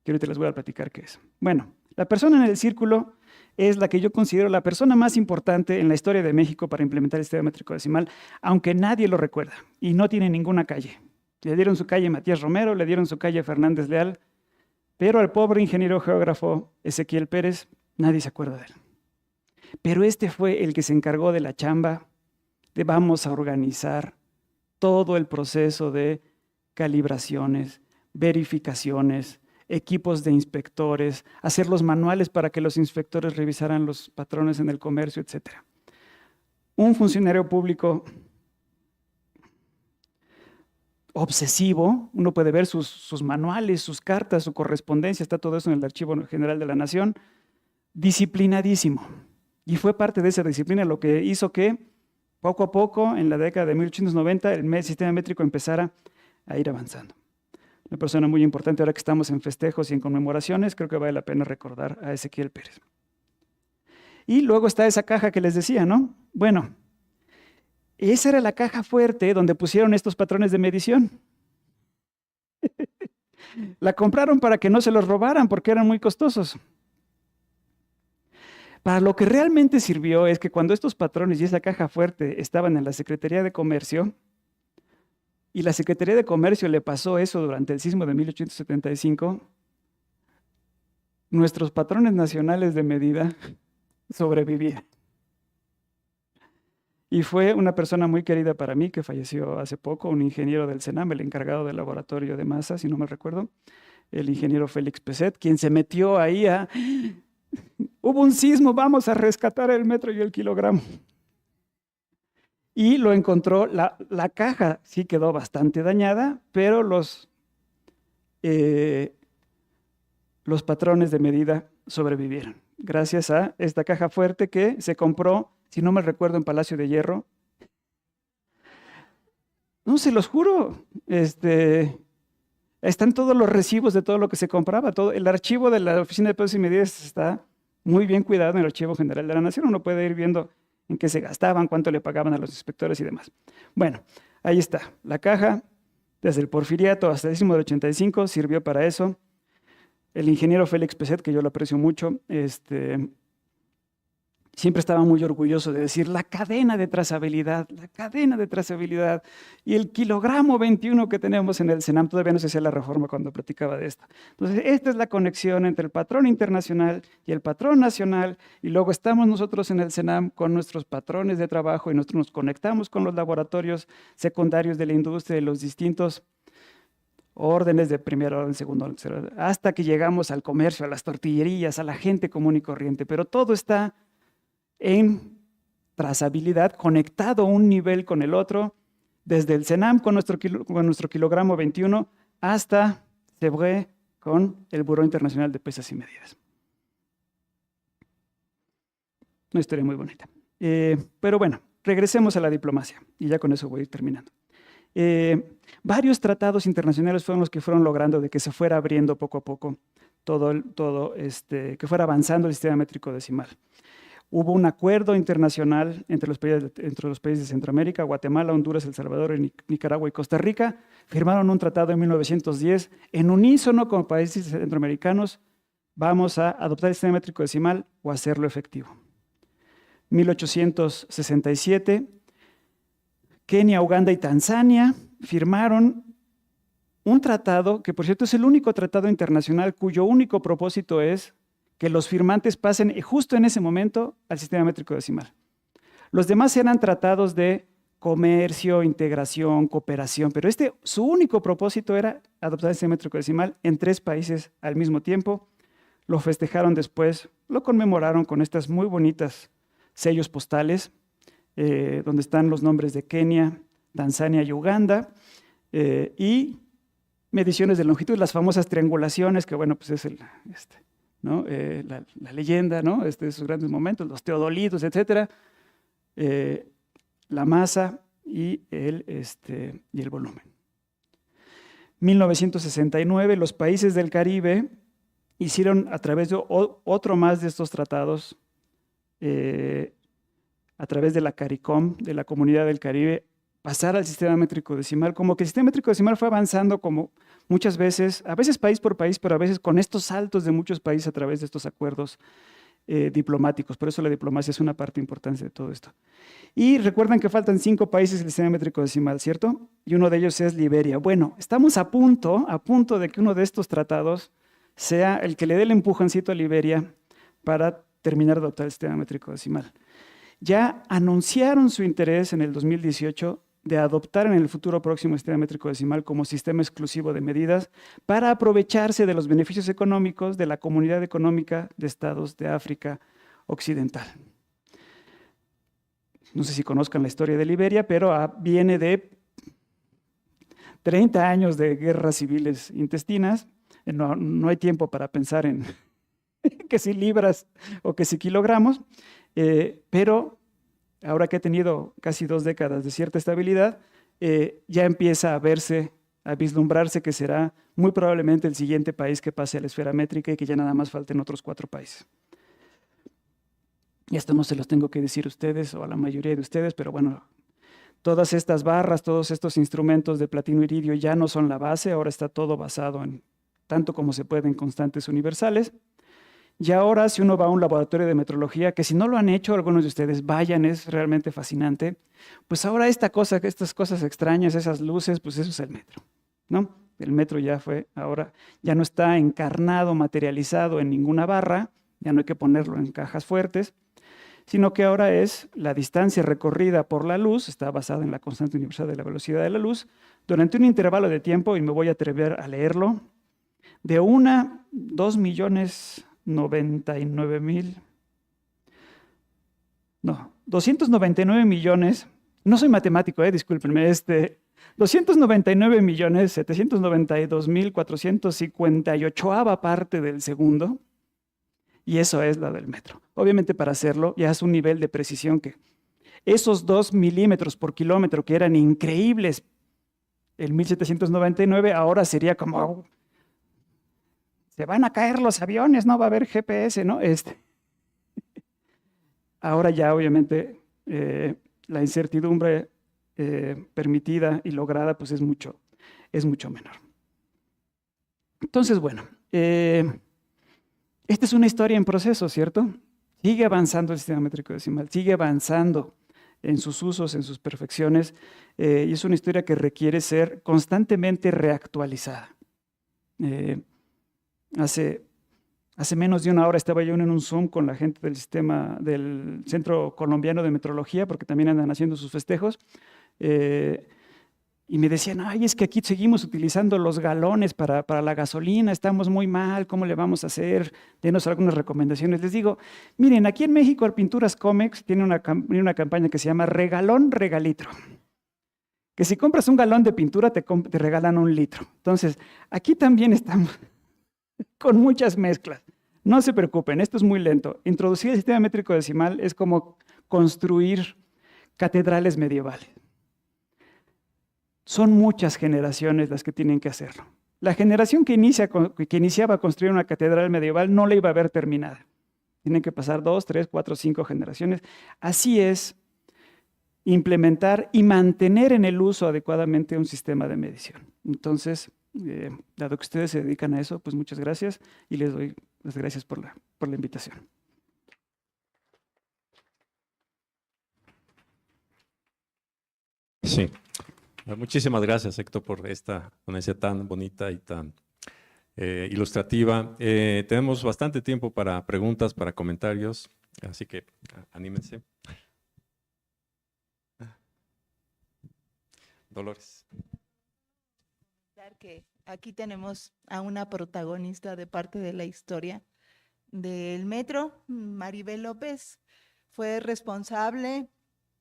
que ahorita les voy a platicar qué es. Bueno, la persona en el círculo es la que yo considero la persona más importante en la historia de México para implementar el sistema métrico decimal, aunque nadie lo recuerda y no tiene ninguna calle. Le dieron su calle Matías Romero, le dieron su calle Fernández Leal, pero al pobre ingeniero geógrafo Ezequiel Pérez nadie se acuerda de él. Pero este fue el que se encargó de la chamba de vamos a organizar todo el proceso de calibraciones, verificaciones, equipos de inspectores, hacer los manuales para que los inspectores revisaran los patrones en el comercio, etc. Un funcionario público obsesivo, uno puede ver sus manuales, sus cartas, su correspondencia, está todo eso en el Archivo General de la Nación, disciplinadísimo. Y fue parte de esa disciplina lo que hizo que poco a poco, en la década de 1890, el sistema métrico empezara a ir avanzando. Una persona muy importante ahora que estamos en festejos y en conmemoraciones, creo que vale la pena recordar a Ezequiel Pérez. Y luego está esa caja que les decía, ¿no? Bueno, esa era la caja fuerte donde pusieron estos patrones de medición. La compraron para que no se los robaran porque eran muy costosos. Para lo que realmente sirvió es que cuando estos patrones y esa caja fuerte estaban en la Secretaría de Comercio, y la Secretaría de Comercio le pasó eso durante el sismo de 1875, nuestros patrones nacionales de medida sobrevivieron. Y fue una persona muy querida para mí que falleció hace poco, un ingeniero del CENAM, el encargado del laboratorio de masa, si no me recuerdo, el ingeniero Félix Peset, quien se metió ahí a... Hubo un sismo, vamos a rescatar el metro y el kilogramo. Y lo encontró, la caja sí quedó bastante dañada, pero los patrones de medida sobrevivieron. Gracias a esta caja fuerte que se compró, si no me recuerdo, en Palacio de Hierro. No, se los juro, están todos los recibos de todo lo que se compraba. Todo, el archivo de la Oficina de Pesos y Medidas está muy bien cuidado en el Archivo General de la Nación. Uno puede ir viendo en qué se gastaban, cuánto le pagaban a los inspectores y demás. Bueno, ahí está. La caja, desde el Porfiriato hasta el sismo del 85, sirvió para eso. El ingeniero Félix Peset, que yo lo aprecio mucho, siempre estaba muy orgulloso de decir la cadena de trazabilidad, y el kilogramo 21 que tenemos en el CENAM, todavía no se hacía la reforma cuando platicaba de esto. Entonces, esta es la conexión entre el patrón internacional y el patrón nacional, y luego estamos nosotros en el CENAM con nuestros patrones de trabajo y nosotros nos conectamos con los laboratorios secundarios de la industria de los distintos órdenes de primer orden, segundo orden, tercer orden, hasta que llegamos al comercio, a las tortillerías, a la gente común y corriente, pero todo está en trazabilidad, conectado un nivel con el otro, desde el CENAM con nuestro kilogramo 21 hasta Sebré con el Buró Internacional de Pesas y Medidas. Una historia muy bonita. Pero bueno, regresemos a la diplomacia y ya con eso voy a ir terminando. Varios tratados internacionales fueron los que fueron logrando de que se fuera abriendo poco a poco que fuera avanzando el sistema métrico decimal. Hubo un acuerdo internacional entre los países de Centroamérica, Guatemala, Honduras, El Salvador, Nicaragua y Costa Rica. Firmaron un tratado en 1910 en unísono con países centroamericanos. Vamos a adoptar el sistema métrico decimal o hacerlo efectivo. 1867, Kenia, Uganda y Tanzania firmaron un tratado que, por cierto, es el único tratado internacional cuyo único propósito es que los firmantes pasen justo en ese momento al sistema métrico decimal. Los demás eran tratados de comercio, integración, cooperación, pero su único propósito era adoptar el sistema métrico decimal en 3 países al mismo tiempo. Lo festejaron después, lo conmemoraron con estas muy bonitas sellos postales, donde están los nombres de Kenia, Tanzania y Uganda, y mediciones de longitud, las famosas triangulaciones, que bueno, pues es ¿no? La leyenda, ¿no? De sus grandes momentos, los teodolitos, etcétera, la masa y el volumen. 1969, los países del Caribe hicieron a través de otro más de estos tratados, a través de la CARICOM, de la Comunidad del Caribe, pasar al sistema métrico decimal, como que el sistema métrico decimal fue avanzando como muchas veces, a veces país por país, pero a veces con estos saltos de muchos países a través de estos acuerdos diplomáticos. Por eso la diplomacia es una parte importante de todo esto. Y recuerdan que faltan 5 países del sistema métrico decimal, ¿cierto? Y uno de ellos es Liberia. Bueno, estamos a punto de que uno de estos tratados sea el que le dé el empujoncito a Liberia para terminar de adoptar el sistema métrico decimal. Ya anunciaron su interés en el 2018 de adoptar en el futuro próximo el sistema métrico decimal como sistema exclusivo de medidas para aprovecharse de los beneficios económicos de la Comunidad Económica de Estados de África Occidental. No sé si conozcan la historia de Liberia, pero viene de 30 años de guerras civiles intestinas. No hay tiempo para pensar en que si libras o que si kilogramos, pero ahora que ha tenido casi 2 décadas de cierta estabilidad, ya empieza a verse, a vislumbrarse que será muy probablemente el siguiente país que pase a la esfera métrica y que ya nada más falten otros 4 países. Y esto no se los tengo que decir a ustedes o a la mayoría de ustedes, pero bueno, todas estas barras, todos estos instrumentos de platino iridio ya no son la base, ahora está todo basado en tanto como se puede en constantes universales. Y ahora, si uno va a un laboratorio de metrología, que si no lo han hecho algunos de ustedes, vayan, es realmente fascinante, pues ahora estas cosas extrañas, esas luces, pues eso es el metro, ¿no? El metro ya fue, ahora ya no está encarnado, materializado en ninguna barra, ya no hay que ponerlo en cajas fuertes, sino que ahora es la distancia recorrida por la luz, está basada en la constante universal de la velocidad de la luz, durante un intervalo de tiempo, y me voy a atrever a leerlo, de 299 millones, no soy matemático, discúlpenme, 299.792.458ava parte del segundo, y eso es la del metro. Obviamente para hacerlo ya es un nivel de precisión que esos 2 milímetros por kilómetro que eran increíbles en 1799, ahora sería como, se van a caer los aviones, no va a haber GPS, ¿no? Ahora ya obviamente la incertidumbre permitida y lograda pues es mucho menor. Entonces, bueno, esta es una historia en proceso, ¿cierto? Sigue avanzando el sistema métrico decimal, sigue avanzando en sus usos, en sus perfecciones, y es una historia que requiere ser constantemente reactualizada. Hace menos de una hora estaba yo en un Zoom con la gente del Centro Colombiano de Metrología, porque también andan haciendo sus festejos, y me decían, ay, es que aquí seguimos utilizando los galones para la gasolina, estamos muy mal, ¿cómo le vamos a hacer? Denos algunas recomendaciones. Les digo, miren, aquí en México Pinturas Comex tiene una campaña que se llama Regalón Regalitro, que si compras un galón de pintura te regalan 1 litro. Entonces, aquí también estamos con muchas mezclas. No se preocupen, esto es muy lento. Introducir el sistema métrico decimal es como construir catedrales medievales. Son muchas generaciones las que tienen que hacerlo. La generación que iniciaba a construir una catedral medieval no la iba a ver terminada. Tienen que pasar 2, 3, 4, 5 generaciones. Así es implementar y mantener en el uso adecuadamente un sistema de medición. Entonces, dado que ustedes se dedican a eso, pues muchas gracias y les doy las gracias por la invitación. Sí. Muchísimas gracias, Héctor, por esta ponencia tan bonita y tan ilustrativa. Tenemos bastante tiempo para preguntas, para comentarios, así que anímense. Dolores. Que aquí tenemos a una protagonista de parte de la historia del metro, Maribel López. Fue responsable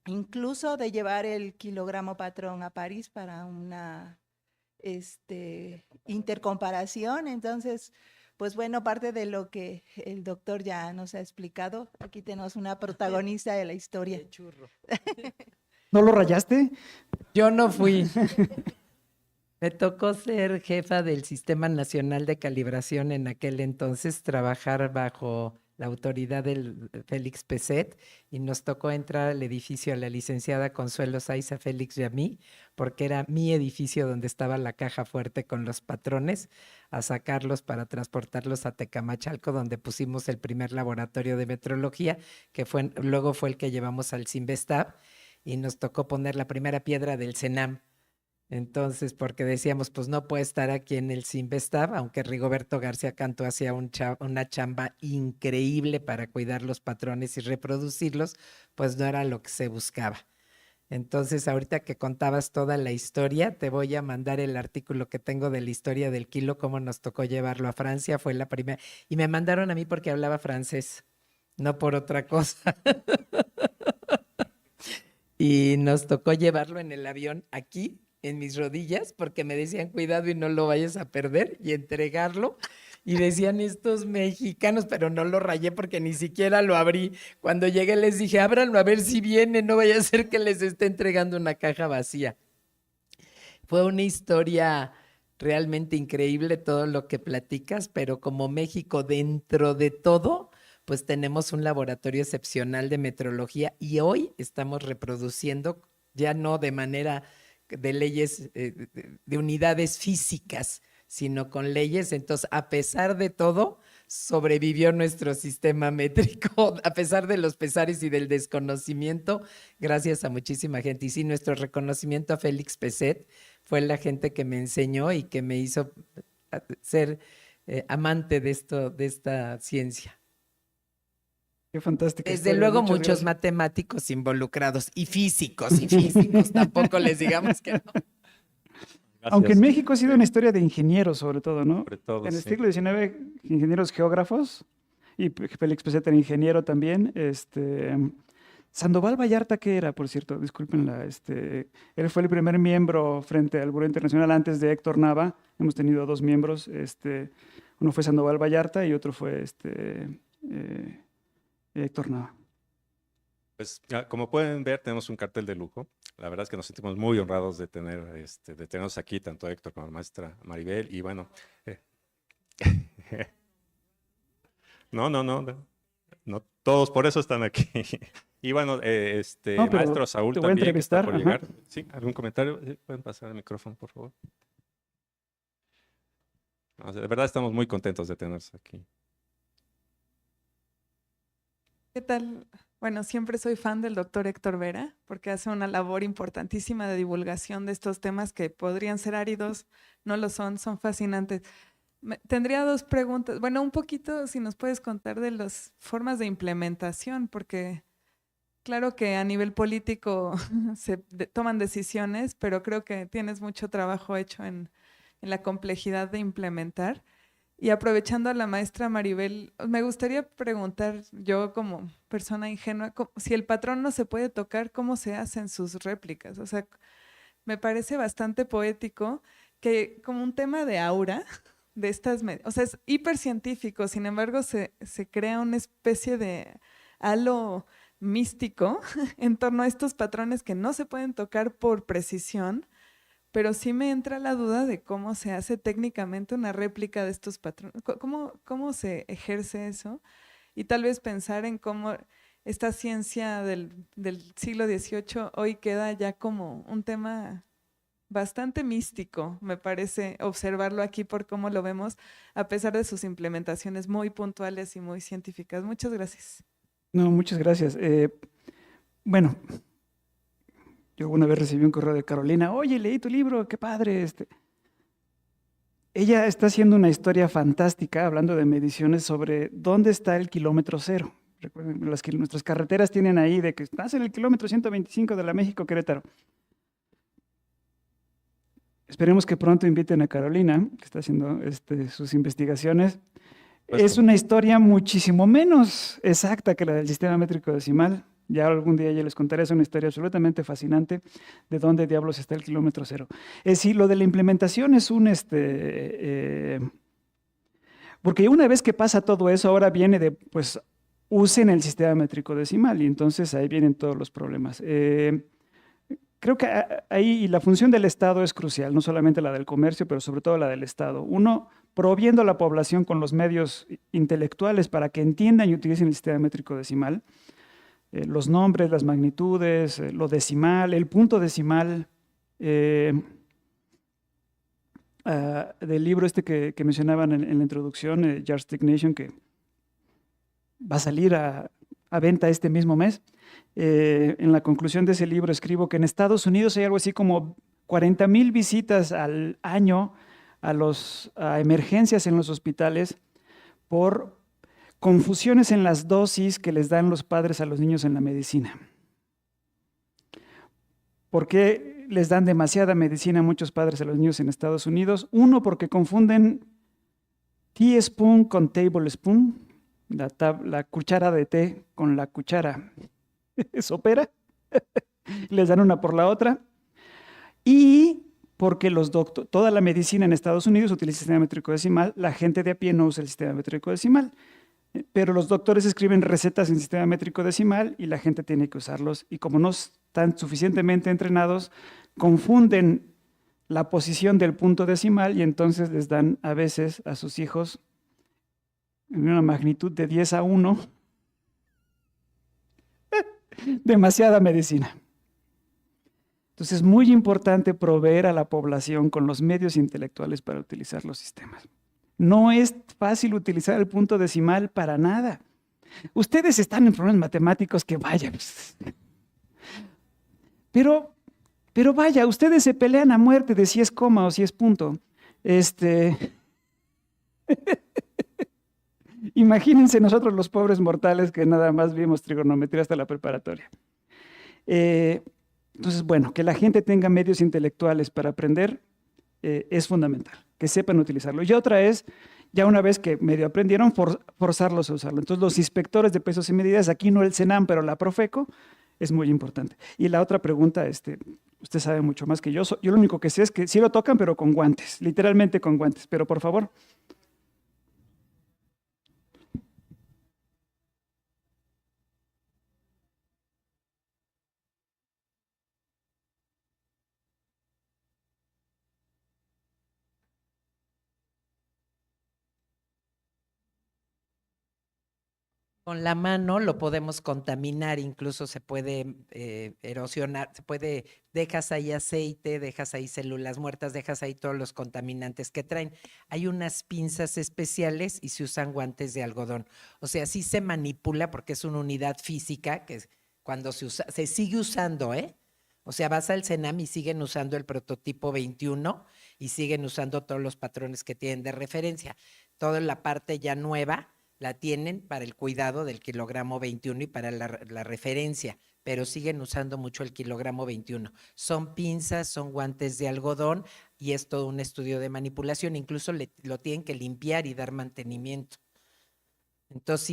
incluso de llevar el kilogramo patrón a París para una intercomparación. Entonces, pues bueno, parte de lo que el doctor ya nos ha explicado, aquí tenemos una protagonista de la historia. Qué churro. ¿No lo rayaste? Yo no fui. Me tocó ser jefa del Sistema Nacional de Calibración en aquel entonces, trabajar bajo la autoridad del Félix Peset, y nos tocó entrar al edificio a la licenciada Consuelo Saiza Félix y a mí, porque era mi edificio donde estaba la caja fuerte con los patrones, a sacarlos para transportarlos a Tecamachalco, donde pusimos el primer laboratorio de metrología, que luego fue el que llevamos al Cinvestav, y nos tocó poner la primera piedra del CENAM. Entonces, porque decíamos, pues no puede estar aquí en el Cinvestav, aunque Rigoberto García Canto hacía una chamba increíble para cuidar los patrones y reproducirlos, pues no era lo que se buscaba. Entonces, ahorita que contabas toda la historia, te voy a mandar el artículo que tengo de la historia del kilo, cómo nos tocó llevarlo a Francia, fue la primera. Y me mandaron a mí porque hablaba francés, no por otra cosa. Y nos tocó llevarlo en el avión aquí, en mis rodillas, porque me decían, cuidado y no lo vayas a perder, y entregarlo. Y decían estos mexicanos, pero no lo rayé porque ni siquiera lo abrí. Cuando llegué les dije, ábranlo a ver si viene, no vaya a ser que les esté entregando una caja vacía. Fue una historia realmente increíble todo lo que platicas, pero como México dentro de todo, pues tenemos un laboratorio excepcional de metrología y hoy estamos reproduciendo, ya no de manera de leyes, de unidades físicas, sino con leyes. Entonces, a pesar de todo, sobrevivió nuestro sistema métrico, a pesar de los pesares y del desconocimiento, gracias a muchísima gente. Y sí, nuestro reconocimiento a Félix Peset fue la gente que me enseñó y que me hizo ser amante de esta ciencia. Qué fantástica Desde historia, luego muchas muchos gracias. matemáticos involucrados y físicos tampoco les digamos que no. Aunque en Gracias. México ha sido una historia de ingenieros, sobre todo, ¿no? Sobre todo, En el sí. siglo XIX, ingenieros geógrafos, y Félix Peset era ingeniero también. Sandoval Vallarta, ¿qué era, por cierto? Discúlpenla. Él fue el primer miembro frente al Buró Internacional antes de Héctor Nava. Hemos tenido dos miembros. Uno fue Sandoval Vallarta y otro fue Héctor Nava. Pues como pueden ver, tenemos un cartel de lujo. La verdad es que nos sentimos muy honrados de tenernos aquí, tanto a Héctor como a la maestra Maribel. Y bueno, no, todos por eso están aquí. Y bueno, No, pero maestro Saúl te voy a también, que está entrevistar. por Ajá. llegar. ¿Sí? ¿Algún comentario? ¿Pueden pasar el micrófono, por favor? No, de verdad estamos muy contentos de tenerlos aquí. ¿Qué tal? Bueno, siempre soy fan del doctor Héctor Vera porque hace una labor importantísima de divulgación de estos temas que podrían ser áridos, no lo son, son fascinantes. Tendría dos preguntas. Bueno, un poquito si nos puedes contar de las formas de implementación, porque claro que a nivel político se toman decisiones, pero creo que tienes mucho trabajo hecho en la complejidad de implementar. Y aprovechando a la maestra Maribel, me gustaría preguntar yo como persona ingenua, si el patrón no se puede tocar, ¿cómo se hacen sus réplicas? O sea, me parece bastante poético que como un tema de aura de estas, o sea, es hipercientífico, sin embargo se crea una especie de halo místico en torno a estos patrones que no se pueden tocar por precisión, pero sí me entra la duda de cómo se hace técnicamente una réplica de estos patrones, cómo se ejerce eso, y tal vez pensar en cómo esta ciencia del siglo XVIII hoy queda ya como un tema bastante místico, me parece observarlo aquí por cómo lo vemos, a pesar de sus implementaciones muy puntuales y muy científicas. Muchas gracias. No, muchas gracias. Bueno, yo una vez recibí un correo de Carolina, oye, leí tu libro, qué padre. Ella está haciendo una historia fantástica, hablando de mediciones, sobre dónde está el kilómetro cero. Recuerden, nuestras carreteras tienen ahí de que estás en el kilómetro 125 de la México-Querétaro. Esperemos que pronto inviten a Carolina, que está haciendo sus investigaciones. Pues Es una historia muchísimo menos exacta que la del sistema métrico decimal. Ya algún día ya les contaré, es una historia absolutamente fascinante de dónde diablos está el kilómetro cero. Sí, lo de la implementación es porque una vez que pasa todo eso, ahora viene de, pues, usen el sistema métrico decimal y entonces ahí vienen todos los problemas. Creo que ahí la función del Estado es crucial, no solamente la del comercio, pero sobre todo la del Estado. Uno, proviendo a la población con los medios intelectuales para que entiendan y utilicen el sistema métrico decimal, los nombres, las magnitudes, lo decimal, el punto decimal, del libro este que mencionaban en la introducción, Yardstick Nation, que va a salir a venta este mismo mes. En la conclusión de ese libro escribo que en Estados Unidos hay algo así como 40,000 visitas al año a emergencias en los hospitales por confusiones en las dosis que les dan los padres a los niños en la medicina. ¿Por qué les dan demasiada medicina a muchos padres a los niños en Estados Unidos? Uno, porque confunden teaspoon con tablespoon, la cuchara de té con la cuchara sopera, les dan una por la otra, y porque toda la medicina en Estados Unidos utiliza el sistema métrico decimal, la gente de a pie no usa el sistema métrico decimal, pero los doctores escriben recetas en sistema métrico decimal y la gente tiene que usarlos, y como no están suficientemente entrenados, confunden la posición del punto decimal y entonces les dan a veces a sus hijos en una magnitud de 10:1 demasiada medicina. Entonces es muy importante proveer a la población con los medios intelectuales para utilizar los sistemas. No es fácil utilizar el punto decimal para nada. Ustedes están en problemas matemáticos que vaya. Pero vaya, ustedes se pelean a muerte de si es coma o si es punto. Imagínense nosotros los pobres mortales que nada más vimos trigonometría hasta la preparatoria. Entonces, bueno, que la gente tenga medios intelectuales para aprender es fundamental, que sepan utilizarlo. Y otra es, ya una vez que medio aprendieron, forzarlos a usarlo. Entonces, los inspectores de pesos y medidas, aquí no el CENAM, pero la Profeco, es muy importante. Y la otra pregunta, usted sabe mucho más que yo. Yo lo único que sé es que sí lo tocan, pero con guantes, literalmente con guantes. Pero por favor. Con la mano lo podemos contaminar, incluso se puede erosionar, dejas ahí aceite, dejas ahí células muertas, dejas ahí todos los contaminantes que traen. Hay unas pinzas especiales y se usan guantes de algodón. O sea, sí se manipula porque es una unidad física que cuando se sigue usando, ¿eh? O sea, vas al CENAM y siguen usando el prototipo 21 y siguen usando todos los patrones que tienen de referencia. Toda la parte ya nueva la tienen para el cuidado del kilogramo 21 y para la referencia, pero siguen usando mucho el kilogramo 21. Son pinzas, son guantes de algodón y es todo un estudio de manipulación. Incluso lo tienen que limpiar y dar mantenimiento. Entonces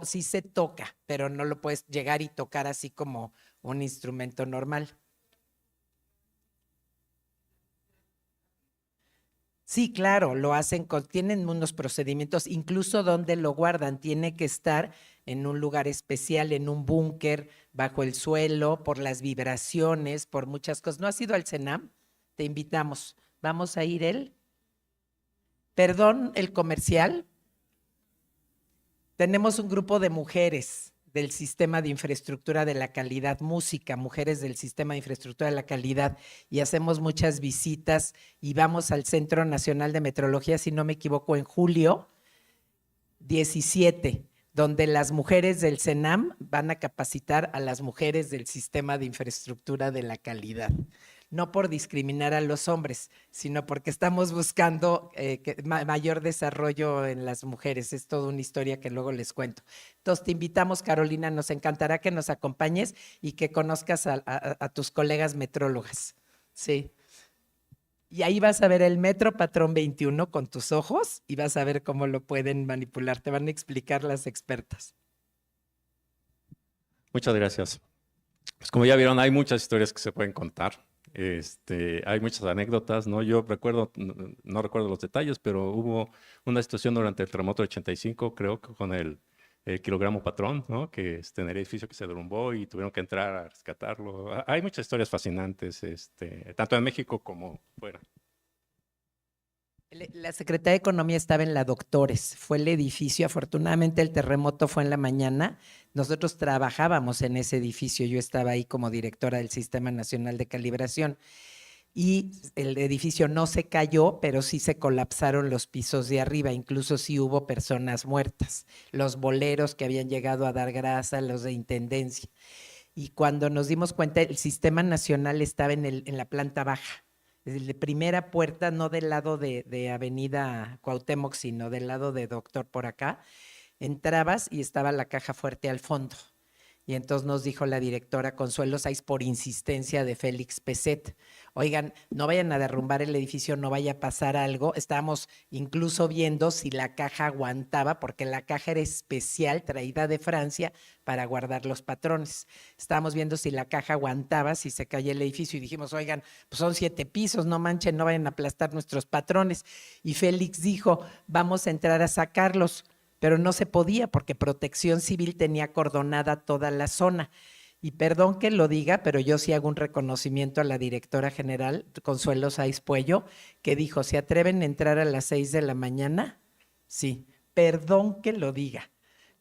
sí se toca, pero no lo puedes llegar y tocar así como un instrumento normal. Sí, claro, lo hacen, tienen unos procedimientos, incluso donde lo guardan, tiene que estar en un lugar especial, en un búnker, bajo el suelo, por las vibraciones, por muchas cosas. ¿No has ido al CENAM? Te invitamos. ¿Vamos a ir él? Perdón, el comercial. Tenemos un grupo de mujeres del Sistema de Infraestructura de la Calidad, música, mujeres del Sistema de Infraestructura de la Calidad, y hacemos muchas visitas y vamos al Centro Nacional de Metrología, si no me equivoco, en julio 17, donde las mujeres del CENAM van a capacitar a las mujeres del Sistema de Infraestructura de la Calidad. No por discriminar a los hombres, sino porque estamos buscando mayor desarrollo en las mujeres. Es toda una historia que luego les cuento. Entonces te invitamos, Carolina, nos encantará que nos acompañes y que conozcas a tus colegas metrólogas. Sí. Y ahí vas a ver el metro patrón 21 con tus ojos y vas a ver cómo lo pueden manipular. Te van a explicar las expertas. Muchas gracias. Pues como ya vieron, hay muchas historias que se pueden contar. Hay muchas anécdotas, ¿no? Yo recuerdo, no recuerdo los detalles, pero hubo una situación durante el terremoto de 85, creo que con el kilogramo patrón, ¿no? Que en el edificio que se derrumbó y tuvieron que entrar a rescatarlo. Hay muchas historias fascinantes, tanto en México como fuera. La Secretaría de Economía estaba en la Doctores, fue el edificio, afortunadamente el terremoto fue en la mañana, nosotros trabajábamos en ese edificio, yo estaba ahí como directora del Sistema Nacional de Calibración y el edificio no se cayó, pero sí se colapsaron los pisos de arriba, incluso sí hubo personas muertas, los boleros que habían llegado a dar grasa, los de intendencia. Y cuando nos dimos cuenta, el Sistema Nacional estaba en la planta baja, de primera puerta, no del lado de Avenida Cuauhtémoc, sino del lado de Doctor por acá, entrabas y estaba la caja fuerte al fondo. Y entonces nos dijo la directora Consuelo Sáiz, por insistencia de Félix Peset, oigan, no vayan a derrumbar el edificio, no vaya a pasar algo. Estábamos incluso viendo si la caja aguantaba, porque la caja era especial, traída de Francia, para guardar los patrones. Estábamos viendo si la caja aguantaba, si se caía el edificio, y dijimos, oigan, pues son 7 pisos, no manchen, no vayan a aplastar nuestros patrones. Y Félix dijo, vamos a entrar a sacarlos. Pero no se podía porque Protección Civil tenía acordonada toda la zona. Y perdón que lo diga, pero yo sí hago un reconocimiento a la directora general, Consuelo Sáiz Puello, que dijo, ¿se atreven a entrar a las 6 de la mañana? Sí, perdón que lo diga.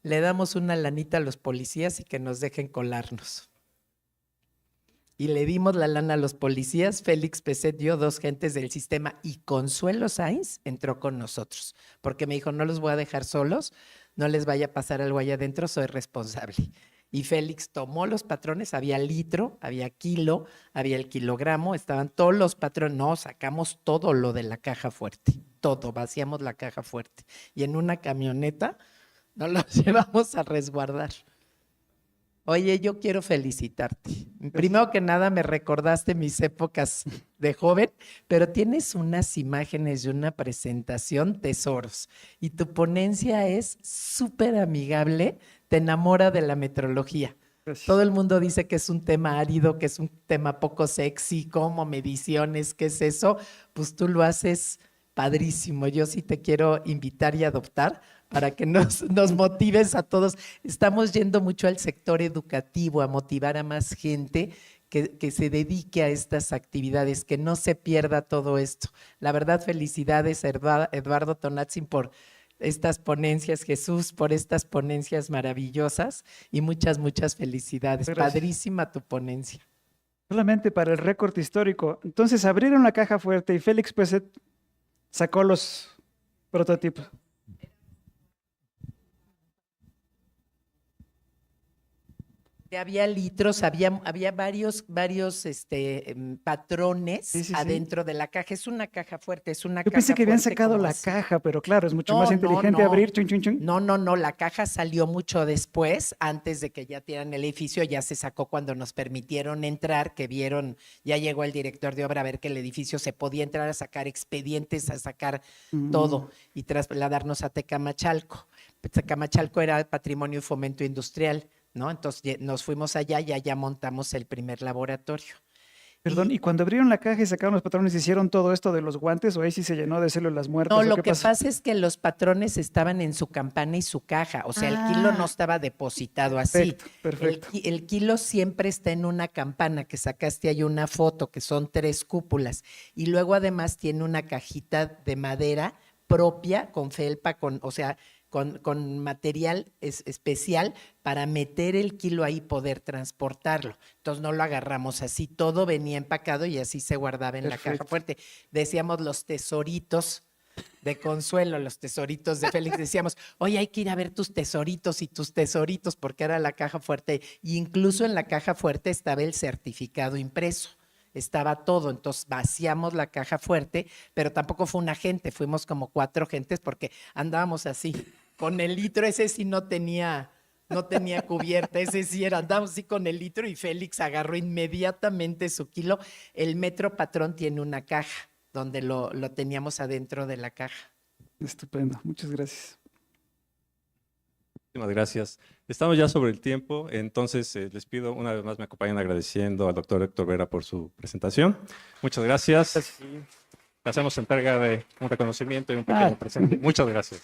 Le damos una lanita a los policías y que nos dejen colarnos. Y le dimos la lana a los policías, Félix Peset dio 2 gentes del sistema y Consuelo Sáiz entró con nosotros, porque me dijo, no los voy a dejar solos, no les vaya a pasar algo allá adentro, soy responsable. Y Félix tomó los patrones, había litro, había kilo, había el kilogramo, estaban todos los patrones, no, sacamos todo lo de la caja fuerte, todo, vaciamos la caja fuerte. Y en una camioneta nos los llevamos a resguardar. Oye, yo quiero felicitarte. Primero que nada me recordaste mis épocas de joven, pero tienes unas imágenes y una presentación tesoros. Y tu ponencia es súper amigable, te enamora de la metrología. Gracias. Todo el mundo dice que es un tema árido, que es un tema poco sexy, como mediciones, ¿qué es eso? Pues tú lo haces padrísimo. Yo sí te quiero invitar y adoptar para que nos motives a todos. Estamos yendo mucho al sector educativo, a motivar a más gente que se dedique a estas actividades, que no se pierda todo esto. La verdad, felicidades, Eduardo Tonatzin, por estas ponencias, Jesús, por estas ponencias maravillosas y muchas, muchas felicidades. Gracias. Padrísima tu ponencia. Solamente para el récord histórico. Entonces abrieron la caja fuerte y Félix Peset sacó los prototipos. Había litros, había varios patrones Sí, sí, sí. adentro de la caja. Es una caja fuerte, es una Yo caja pensé que habían fuerte sacado como la así. caja, pero claro, es mucho No, más no, inteligente no. abrir. Chun, chun, chun. No, la caja salió mucho después, antes de que ya tiraran el edificio, ya se sacó cuando nos permitieron entrar, que vieron, ya llegó el director de obra a ver que el edificio se podía entrar a sacar expedientes, a sacar todo y trasladarnos a Tecamachalco. Tecamachalco era Patrimonio y Fomento Industrial, ¿no? Entonces nos fuimos allá y allá montamos el primer laboratorio. Perdón, ¿y cuando abrieron la caja y sacaron los patrones, hicieron todo esto de los guantes o ahí sí se llenó de células muertas? No, ¿o lo qué que pasó? pasa es que los patrones estaban en su campana y su caja, o sea, el kilo no estaba depositado así. Perfecto, perfecto. El kilo siempre está en una campana, que sacaste ahí una foto, que son 3 cúpulas, y luego además tiene una cajita de madera propia, con felpa, o sea, con material especial para meter el kilo ahí y poder transportarlo. Entonces no lo agarramos así, todo venía empacado y así se guardaba en la caja fuerte. Decíamos los tesoritos de Consuelo, los tesoritos de Félix, decíamos, oye, hay que ir a ver tus tesoritos y tus tesoritos, porque era la caja fuerte. Y incluso en la caja fuerte estaba el certificado impreso. Estaba todo, entonces vaciamos la caja fuerte, pero tampoco fue una gente, fuimos como 4 gentes porque andábamos así, con el litro, ese sí no tenía cubierta, ese sí era, andábamos así con el litro y Félix agarró inmediatamente su kilo. El Metro Patrón tiene una caja donde lo teníamos adentro de la caja. Estupendo, muchas gracias. Muchísimas gracias. Estamos ya sobre el tiempo, entonces les pido una vez más me acompañen agradeciendo al doctor Héctor Vera por su presentación. Muchas gracias. Y le hacemos entrega de un reconocimiento y un pequeño presente. Muchas gracias.